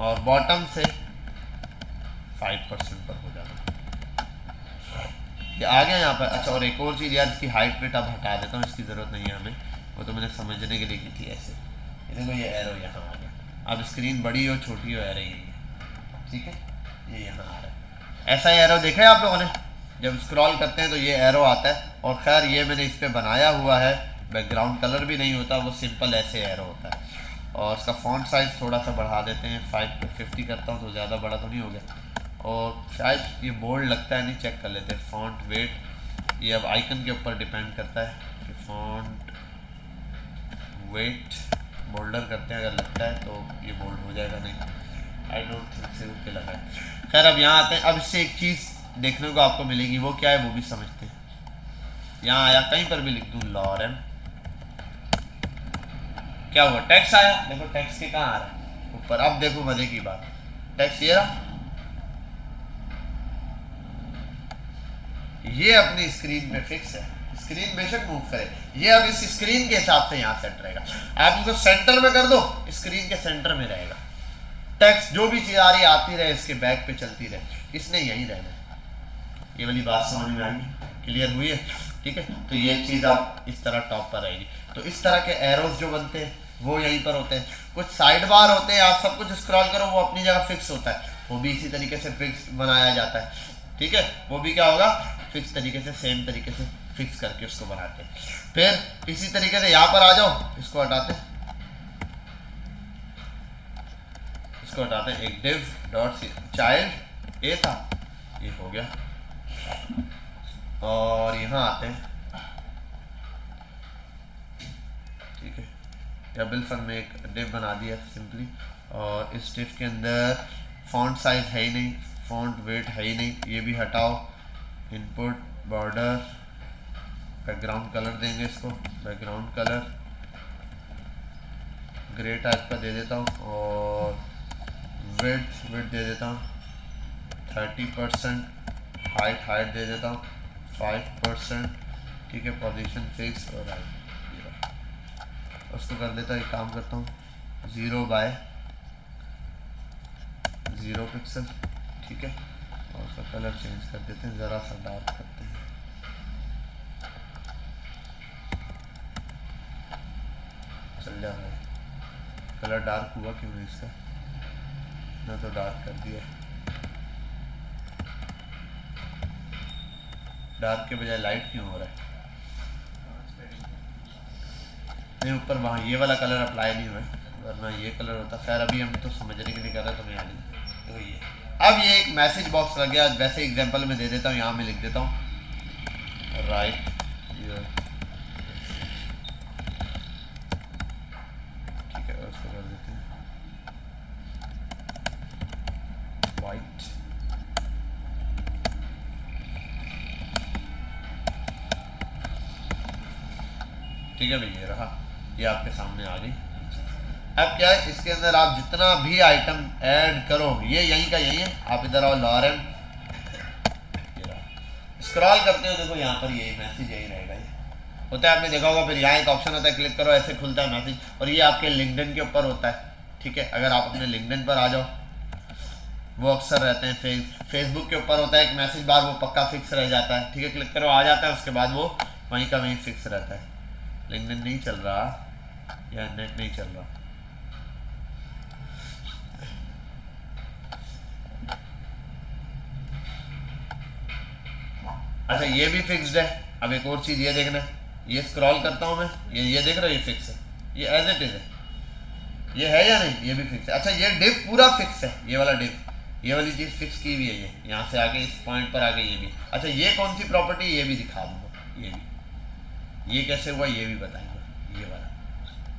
और बॉटम से 5% पर हो जाना, ये आ गया यहाँ पर। अच्छा और एक और चीज़ यार, इसकी हाइट वेट अब हटा देता हूँ, इसकी ज़रूरत नहीं है हमें, वो तो मैंने समझने के लिए की थी। ऐसे देखो ये एरो यहाँ आ गया, अब स्क्रीन बड़ी हो छोटी हो एरो यही है, ठीक है, ये यहाँ आ रहा है। ऐसा ही एरो देखा है आप लोगों ने, जब स्क्रॉल करते हैं तो ये एरो आता है। और खैर ये मैंने इस पर बनाया हुआ है, बैकग्राउंड कलर भी नहीं होता, वो सिंपल ऐसे एरो होता है। और इसका फॉन्ट साइज़ थोड़ा सा बढ़ा देते हैं, 550 करता हूँ तो ज़्यादा बड़ा तो नहीं हो गया। और शायद ये बोल्ड लगता है, नहीं, चेक कर लेते हैं। फॉन्ट वेट, ये अब आइकन के ऊपर डिपेंड करता है कि फॉन्ट वेट बोल्डर करते हैं, अगर लगता है तो ये बोल्ड हो जाएगा, नहीं आई डोंट थिंक से के लगा है। खैर अब यहाँ आते हैं, अब इससे एक चीज़ देखने को आपको मिलेगी, वो क्या है वो भी समझते हैं। यहाँ आया, कहीं पर भी लिख दूँ लॉरेन, क्या हुआ, टैक्स आया, देखो टैक्स के कहाँ आ रहा है ऊपर। अब देखो मजे की बात, टैक्स ये रहा, ये अपनी स्क्रीन पे फिक्स है, स्क्रीन बेशक मूव करे, ये अब इस स्क्रीन के हिसाब से यहाँ सेट रहेगा। आप इसको सेंटर में कर दो, स्क्रीन के सेंटर में रहेगा। टेक्स्ट जो भी चीज आ रही है आती रहे, इसके बैक पे चलती रहे, इसने यहीं रहना है। ये वाली बात समझ में आई, क्लियर हुई है, ठीक है। तो ये चीज आप इस तरह टॉप पर आएगी। तो इस तरह के एरोज जो बनते हैं वो यहीं पर होते हैं। कुछ साइड बार होते हैं, आप सब कुछ स्क्रॉल करो वो अपनी जगह फिक्स होता है, वो भी इसी तरीके से फिक्स बनाया जाता है, ठीक है। वो भी क्या होगा, फिक्स तरीके से, सेम तरीके से फिक्स करके उसको बनाते हैं। फिर इसी तरीके से यहाँ पर आ जाओ, इसको हटाते हैं, इसको हटाते हैं, एक div डॉट चाइल्ड ए था, ये हो गया। और यहाँ आते हैं, ठीक है, डबल फन में एक div बना दिया सिंपली। और इस div के अंदर फॉन्ट साइज है ही नहीं, फॉन्ट वेट है ही नहीं, ये भी हटाओ। इनपुट बॉर्डर, बैकग्राउंड कलर देंगे इसको, बैकग्राउंड कलर ग्रे टाइप का दे देता हूँ। और विड्थ दे देता हूँ 30%, हाइट दे देता हूँ 5%, ठीक है। पोजीशन फिक्स और उसको कर देता हूँ, एक काम करता हूँ 0/0 पिक्सल, ठीक है। और उसका कलर चेंज कर देते हैं, ज़रा सा डार्क करते हैं, चल जा रहा है। कलर डार्क हुआ क्यों नहीं इसका, ना तो डार्क कर दिया, डार्क के बजाय लाइट क्यों हो रहा है। नहीं ऊपर वहाँ ये वाला कलर अप्लाई नहीं हुआ है, वरना ये कलर होता। खैर अभी हम तो समझने के लिए कर रहे हैं, तो मैं यहाँ देखो ये। अब ये एक मैसेज बॉक्स लग गया, वैसे एग्जांपल में दे देता हूँ, यहाँ मैं लिख देता हूँ राइट, ठीक है। उसको कर देते हैं वाइट, ठीक है भाई ये रहा, ये आपके सामने आ गई। अब क्या है, इसके अंदर आप जितना भी आइटम ऐड करो, ये यहीं का यही है, आप इधर आओ लॉरेन, स्क्रॉल करते हो देखो यहाँ पर ये मैसेज यही रहेगा, ये होता है, आपने देखा होगा। फिर यहाँ एक ऑप्शन होता है, क्लिक करो ऐसे खुलता है मैसेज, और ये आपके लिंक्डइन के ऊपर होता है, ठीक है। अगर आप अपने लिंक्डइन पर आ जाओ, वो अक्सर रहते हैं, फेसबुक के ऊपर होता है एक मैसेज बार, वो पक्का फिक्स रह जाता है, ठीक है। क्लिक करो आ जाता है, उसके बाद वो वहीं का वहीं फिक्स रहता है। लिंक्डइन नहीं चल रहा या नेट नहीं चल रहा, अच्छा ये भी फिक्स्ड है। अब एक और चीज ये देखना है, ये स्क्रॉल करता हूँ मैं, ये देख रहे हो, ये फिक्स है, ये एज इट इज है, ये है या नहीं, ये भी फिक्स है। अच्छा ये डिव पूरा फिक्स है, ये वाला डिव, ये वाली चीज फिक्स की हुई है, ये यहाँ से आके इस पॉइंट पर आके ये भी। अच्छा ये कौन सी प्रॉपर्टी, ये भी दिखा दूंगा, ये भी, ये कैसे हुआ ये भी बताएंगे, ये वाला,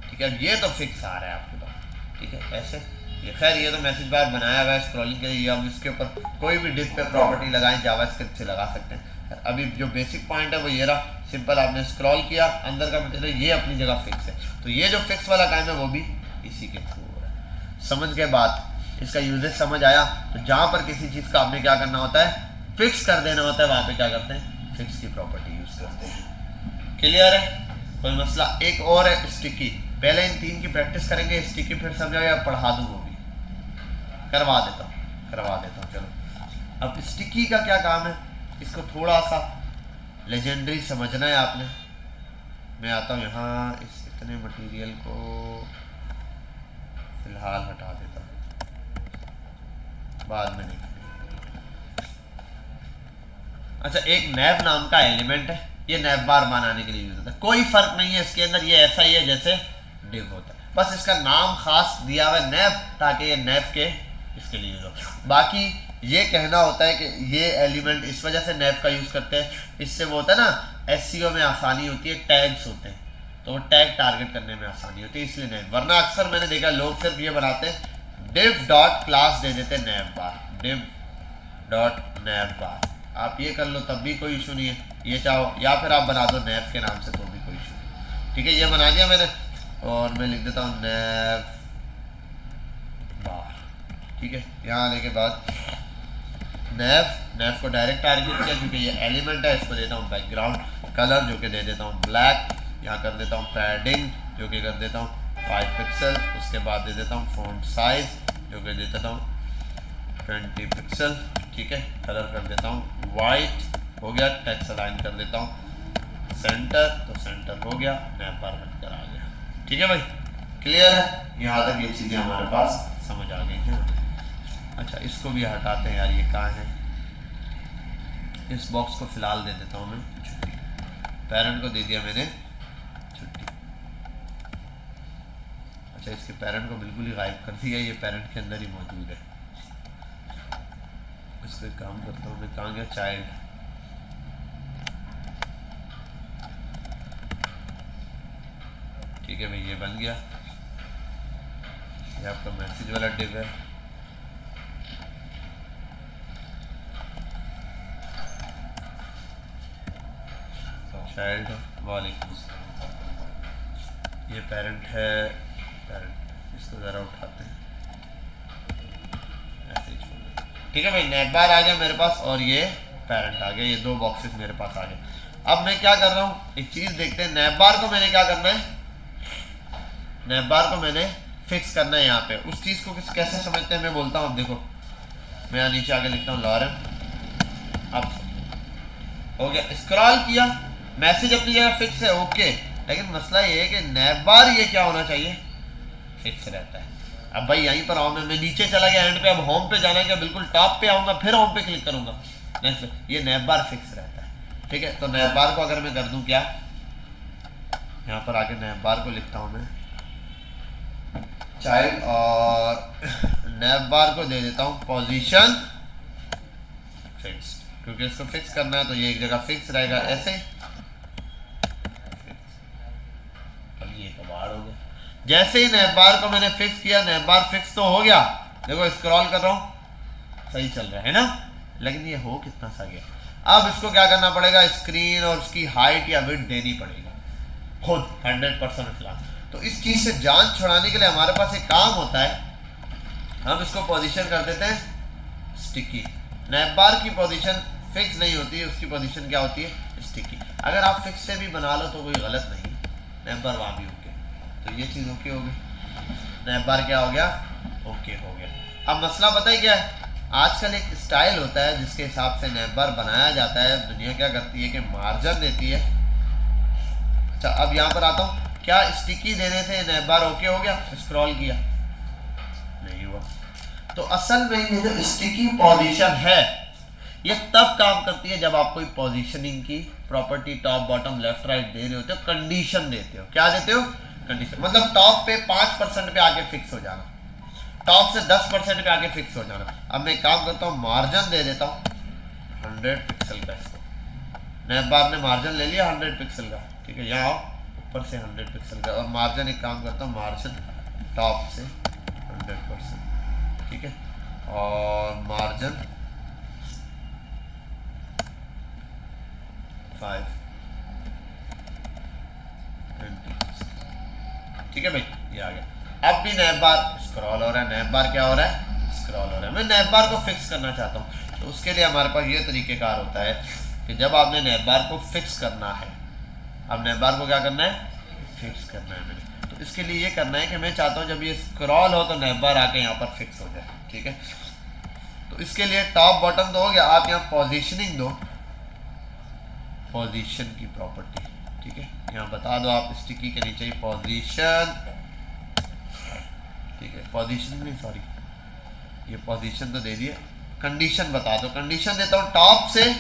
ठीक है। ये तो फिक्स आ रहा है आपके पास, ठीक है, ऐसे ये। खैर ये तो मैसेज बार बनाया हुआ है स्क्रॉलिंग के लिए, अब इसके ऊपर कोई भी डिव पे प्रॉपर्टी लगाएं जावास्क्रिप्ट से लगा सकते हैं। अभी जो बेसिक पॉइंट है वो ये रहा, सिंपल आपने स्क्रॉल किया, अंदर का मटेरियल ये अपनी जगह फिक्स है, तो ये जो फिक्स वाला काम है वो भी इसी के थ्रू हो रहा है। समझ के बाद इसका यूजेज समझ आया, तो जहाँ पर किसी चीज़ का आपने क्या करना होता है, फिक्स कर देना होता है, वहाँ पे क्या करते हैं, फिक्स की प्रॉपर्टी यूज करते हैं। क्लियर है, कोई मसला? एक और है स्टिकी, पहले इन 3 की प्रैक्टिस करेंगे, स्टिकी फिर समझो या पढ़ा दूँ, वो भी करवा देता हूँ। चलो अब स्टिकी का क्या काम है, इसको थोड़ा सा लेजेंडरी समझना है आपने। मैं आता हूँ यहाँ, इस इतने मटेरियल को फिलहाल हटा देता हूँ, बाद में नहीं। अच्छा एक नैव नाम का एलिमेंट है, ये नैव बार बनाने के लिए यूज होता है, कोई फर्क नहीं है इसके अंदर, ये ऐसा ही है जैसे डिव होता है, बस इसका नाम खास दिया हुआ है नैव, ताकि ये नैव के इसके लिए यूज हो। बाकी ये कहना होता है कि ये एलिमेंट इस वजह से नैव का यूज करते हैं, इससे वो होता है ना एसईओ में आसानी होती है, टैग्स होते हैं, तो वो टैग टारगेट करने में आसानी होती है, इसलिए नैव। वरना अक्सर मैंने देखा लोग सिर्फ ये बनाते हैं div डॉट क्लास दे देते हैं नैव बार, div डॉट नैव बार, आप ये कर लो तब भी कोई इशू नहीं है, ये चाहो, या फिर आप बना दो नैव के नाम से तो भी कोई इशू नहीं, ठीक है। ये बना दिया मैंने, और मैं लिख देता हूँ नैव बार, ठीक है। यहाँ आने के बाद नैव को डायरेक्ट टारगेट किया, क्योंकि ये एलिमेंट है, इसको देता हूँ बैकग्राउंड कलर जो कि दे देता हूँ ब्लैक, यहाँ कर देता हूँ पैडिंग जो कि कर देता हूँ 5 पिक्सल, उसके बाद दे देता हूँ फ़ॉन्ट साइज जो कि दे देता हूँ 20 पिक्सल, ठीक है। कलर कर देता हूँ वाइट, हो गया। टेक्स्ट अलाइन कर देता हूँ सेंटर, तो सेंटर हो गया, नैव बार बनकर आ गया, ठीक है भाई। क्लियर है, यहाँ तक ये चीज़ें हमारे पास समझ आ गई हैं। अच्छा इसको भी हटाते हैं यार, ये कहाँ है, इस बॉक्स को फिलहाल दे देता हूँ मैं छुट्टी, पेरेंट को दे दिया मैंने छुट्टी। अच्छा इसके पेरेंट को बिल्कुल ही गायब कर दिया, ये पेरेंट के अंदर ही मौजूद है। इसको एक काम करता हूँ मैं, कहाँ गया चाइल्ड, ठीक है भाई ये बन गया, ये आपका मैसेज वाला डिव है। चाइल्ड है, वालेकुम सलाम, ये पेरेंट है, पेरेंट, इसको ज़रा उठाते हैं, ऐसे ही छोड़ देते, ठीक है भाई। नैव बार आ गया मेरे पास, और ये पेरेंट आ गया, ये 2 बॉक्सेस मेरे पास आ गए। अब मैं क्या कर रहा हूँ, एक चीज़ देखते हैं, नैव बार को मैंने क्या करना है, नैव बार को मैंने फिक्स करना है यहाँ पे। उस चीज़ को कैसे समझते हैं मैं बोलता हूँ। अब देखो मैं यहाँ नीचे आके लिखता हूँ लॉरेन, अब हो गया, स्क्रॉल किया, मैसेज अपनी जगह फिक्स है, ओके। लेकिन मसला ये है कि नैव बार ये क्या होना चाहिए, फिक्स रहता है। अब भाई यहीं पर आऊँ मैं नीचे चला गया एंड पे, अब होम पे जाना है क्या, बिल्कुल टॉप पे आऊँगा, फिर होम पे क्लिक करूँगा, नेक्स्ट, ये नैव बार फिक्स रहता है, ठीक है। तो नैव बार को अगर मैं कर दूँ क्या, यहाँ पर आके नैव बार को लिखता हूँ मैं चाइल्ड, और नैव बार को दे देता हूँ पोजीशन फिक्स, क्योंकि इसको फिक्स करना है तो ये एक जगह फिक्स रहेगा ऐसे। अब ये कबाड़ हो गया, जैसे ही नैव बार को मैंने फिक्स किया, नैव बार फिक्स तो हो गया। देखो स्क्रॉल कर रहा हूँ, सही चल रहा है ना, लेकिन ये हो कितना सा गया। अब इसको क्या करना पड़ेगा, स्क्रीन और उसकी हाइट या विड्थ देनी पड़ेगी खुद 100% फ्लैट। तो इस चीज से जान छुड़ाने के लिए हमारे पास एक काम होता है, हम इसको पोजीशन कर देते हैं स्टिकी। नैप बार की पोजीशन फिक्स नहीं होती है, उसकी पोजीशन क्या होती है, स्टिकी। अगर आप फिक्स से भी बना लो तो कोई गलत नहीं, नैप बार वहाँ भी ओके। तो ये चीज़ ओके हो गई, नैप बार क्या हो गया, ओके हो गया। अब मसला पता है क्या है, आजकल एक स्टाइल होता है जिसके हिसाब से नैप बार बनाया जाता है। दुनिया क्या करती है कि मार्जिन देती है। अच्छा, अब यहाँ पर आता हूँ, क्या स्टिकी देने से नैप बार ओके हो गया, स्क्रॉल किया नहीं हुआ। तो असल में ये जो स्टिकी पोजीशन है ये तब काम करती है जब आप कोई पोजीशनिंग की property top bottom left right they रहे होते हो, कंडीशन देते हो। क्या देते हो, कंडीशन। मतलब टॉप पे 5% पे आके फिक्स हो जाना, टॉप से 10% पे आके फिक्स हो जाना। अब मैं काम करता हूँ, मार्जिन दे देता हूँ 100 पिक्सल का। इसको नैप बार ने मार्जिन ले लिया 100 पिक्सल का, ठीक है। यहाँ आओ, ऊपर से 100 पिक्सल का, और मार्जिन एक काम करता हूँ, मार्जिन टॉप से 100%, ठीक है। और मार्जिन 5, ठीक है भाई, ये आ गया। अब भी नैप बार स्क्रॉल हो रहा है, नैप बार क्या हो रहा है, स्क्रॉल हो रहा है। मैं नैप बार को फिक्स करना चाहता हूँ, तो उसके लिए हमारे पास ये तरीकेकार होता है कि जब आपने नैप बार को फिक्स करना है, अब नैप बार को क्या करना है, फिक्स करना है मैंने। तो इसके लिए ये करना है कि मैं चाहता हूँ जब ये स्क्रॉल हो तो नैप बार आके यहाँ पर फिक्स हो जाए, ठीक है। तो इसके लिए टॉप बॉटम तो हो गया, आप यहाँ पोजीशनिंग दो, पोजीशन की प्रॉपर्टी, ठीक है। यहाँ बता दो आप स्टिकी के नीचे ही पोजीशन, ठीक है। पोजीशन नहीं, सॉरी, ये पोजीशन तो दे दिए, कंडीशन बता दो। कंडीशन देता हूँ, टॉप से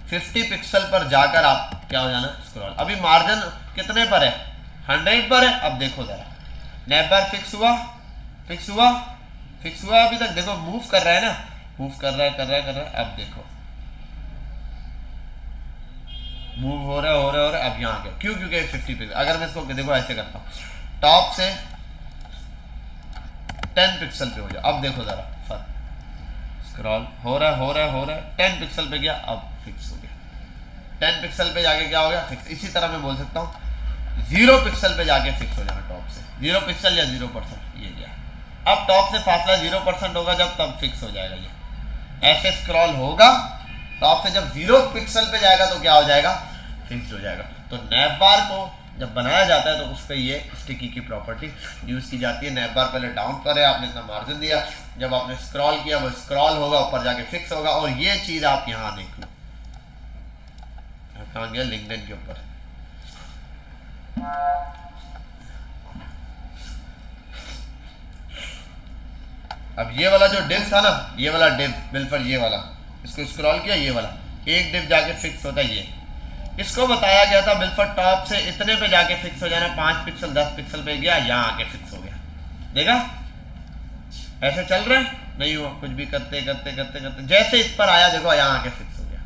50 पिक्सल पर जाकर आप क्या हो जाना, स्क्रॉल। अभी मार्जिन कितने पर है, 100 पर है। अब देखो जरा, नैप बार फिक्स हुआ, फिक्स हुआ, फिक्स हुआ। अभी तक देखो मूव कर रहा है ना, मूव कर रहा है, कर रहा है, कर रहा है। अब देखो मूव हो रहा है, हो रहा है, हो रहा है। अब यहाँ के क्यों, क्योंकि 50 पिक्सल। अगर मैं इसको देखो ऐसे करता हूँ, टॉप से 10 पिक्सल पे हो जाए। अब देखो जरा फर्क, स्क्रॉल हो रहा है, हो रहा है, हो रहा है। 10 पिक्सल पे गया, अब फिक्स हो गया। 10 पिक्सल पे जाके क्या हो गया, फिक्स। इसी तरह मैं बोल सकता हूँ 0 पिक्सल पे जाके फिक्स हो जाना, टॉप से 0 पिक्सल या 0%, ये गया। अब टॉप से फासला 0% होगा जब, तब फिक्स हो जाएगा। ये ऐसे स्क्रॉल होगा, टॉप से जब 0 पिक्सल पे जाएगा तो क्या हो जाएगा, फिक्स हो जाएगा। तो नैप बार को जब बनाया जाता है तो उस पर ये स्टिकी की प्रॉपर्टी यूज की जाती है। नैप बार पहले डाउन पर है, आपने इतना मार्जिन दिया, जब आपने स्क्रॉल किया वो स्क्रॉल होगा, ऊपर जाके फिक्स होगा। और ये चीज आप यहाँ देख लो, कहाँ गया, लिंक्डइन के ऊपर। अब ये वाला जो डिव था ना, ये वाला डिव बिल्कुल, ये वाला, इसको स्क्रॉल किया, ये वाला एक डिव जाके फिक्स होता है। ये इसको बताया गया था बिल्कुल टॉप से इतने पे जाके फिक्स हो जाना, 5 पिक्सल 10 पिक्सल पे गया, यहाँ आके फिक्स हो गया। देखा ऐसे चल रहा है, नहीं हुआ कुछ भी, करते करते करते करते जैसे इस पर आया, देखो यहाँ आके फिक्स हो गया।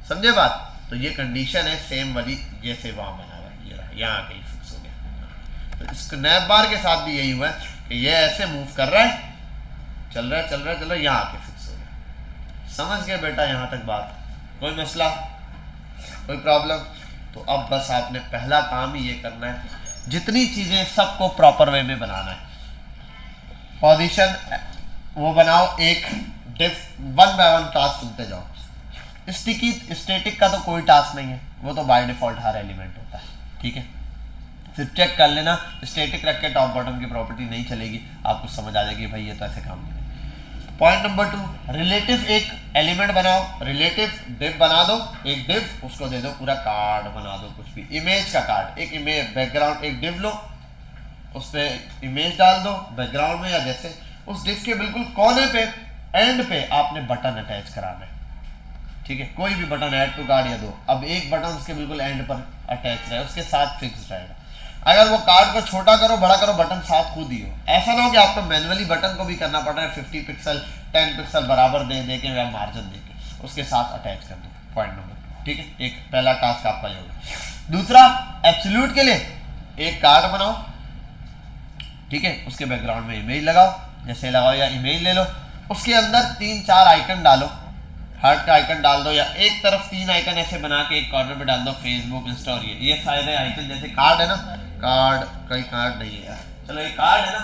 समझे बात? तो ये कंडीशन है सेम वाली जैसे वहां बना हुआ है, ये रहा, यहाँ आके फिक्स हो गया। तो इस नैप बार के साथ भी यही हुआ है कि ये ऐसे मूव कर रहा है, चल रहा है, चल रहा है, चल रहा है, यहाँ आके फिक्स हो गया। समझ गए बेटा यहाँ तक बात? कोई मसला, कोई प्रॉब्लम? तो अब बस आपने पहला काम ही ये करना है, जितनी चीजें सबको प्रॉपर वे में बनाना है। पोजीशन वो बनाओ, एक डिफ 1 बाय 1 टास्क सुनते जाओ। स्टिकी स्टैटिक का तो कोई टास्क नहीं है, वो तो बाय डिफॉल्ट हर एलिमेंट होता है, ठीक है। फिर चेक कर लेना, स्टैटिक रख के टॉप बॉटम की प्रॉपर्टी नहीं चलेगी, आपको समझ आ जाएगी भाई ये तो ऐसे काम नहीं है। पॉइंट नंबर 2, रिलेटिव एक एलिमेंट बनाओ, रिलेटिव डिव बना दो, एक डिव, उसको दे दो पूरा कार्ड बना दो, कुछ भी इमेज का कार्ड, एक इमेज बैकग्राउंड, एक डिव लो, उस पर इमेज डाल दो बैकग्राउंड में, या जैसे उस डिव के बिल्कुल कोने पे एंड पे आपने बटन अटैच कराना है, ठीक है। कोई भी बटन ऐड टू कार्ड या दो, अब एक बटन उसके बिल्कुल एंड पर अटैच रहे, उसके साथ फिक्स रहेगा। अगर वो कार्ड को छोटा करो बड़ा करो, बटन साथ खुद ही हो, ऐसा ना हो कि आपको मैनुअली बटन को भी करना पड़ रहा है, 50 पिक्सल 10 पिक्सल बराबर दे दे के या मार्जिन दे के उसके साथ अटैच कर दो। पॉइंट नंबर 2, ठीक है। एक पहला टास्क आपका ये होगा। दूसरा, एब्सोल्यूट के लिए एक कार्ड बनाओ, ठीक है, उसके बैकग्राउंड में इमेज लगाओ, जैसे लगाओ, या इमेज ले लो, उसके अंदर 3-4 आइकन डालो, हार्ट का आइकन डाल दो, या एक तरफ 3 आइकन ऐसे बना के एक कॉर्नर पे डाल दो, फेसबुक, इंस्टा और ये सारे आइकन। जैसे कार्ड है ना, कार्ड, कहीं कार्ड नहीं है यार, चलो ये कार्ड है ना,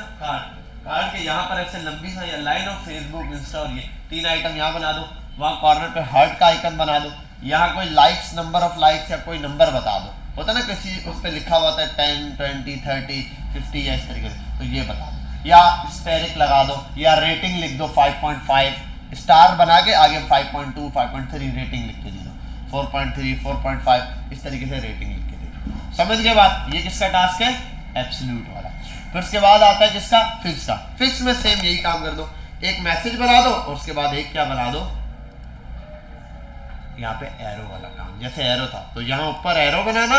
कार्ड के यहाँ पर ऐसे लंबी सा लाइन ऑफ फेसबुक, इंस्टा और ये 3 आइटम यहाँ बना दो, वहाँ कॉर्नर पे हार्ट का आइकन बना दो, यहाँ कोई लाइक्स, नंबर ऑफ लाइक्स या कोई नंबर बता दो, होता ना किसी उस पर लिखा हुआ होता है 10, 20, 30, 50 या इस तरीके से, तो ये बता दो, या स्टेरिक लगा दो, या रेटिंग लिख दो 5.5, स्टार बना के आगे 5.2, 5.3 रेटिंग लिख के दे दो, 4.3, 4.5 इस तरीके से रेटिंग लिख के दे दो। समझ के बाद ये किसका टास्क है? एब्सोल्यूट वाला। फिर उसके बाद आता है किसका? फिक्स का। फिक्स में सेम यही काम कर दो, एक मैसेज बना दो और उसके बाद एक क्या बना दो, यहाँ पे एरो वाला काम, जैसे एरो था तो यहाँ ऊपर एरो बनाना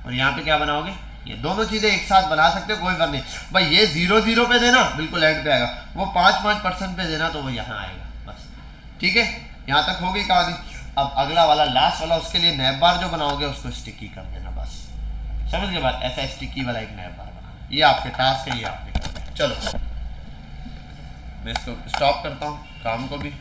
और यहाँ पे क्या बनाओगे, ये दोनों चीजें एक साथ बना सकते हो, कोई फर्क नहीं भाई। ये 0-0 पे देना, बिल्कुल एंड पे आएगा, वो 5-5% पे देना तो वो यहाँ आएगा, बस ठीक है। यहाँ तक होगी कहानी। अब अगला वाला लास्ट वाला, उसके लिए नैप बार जो बनाओगे उसको स्टिकी कर देना, बस समझ के बाद ऐसा स्टिकी वाला एक नैप बार बनाना, ये आपके टास्क है, ये आपने करना है। चलो मैं इसको स्टॉप करता हूँ काम को भी।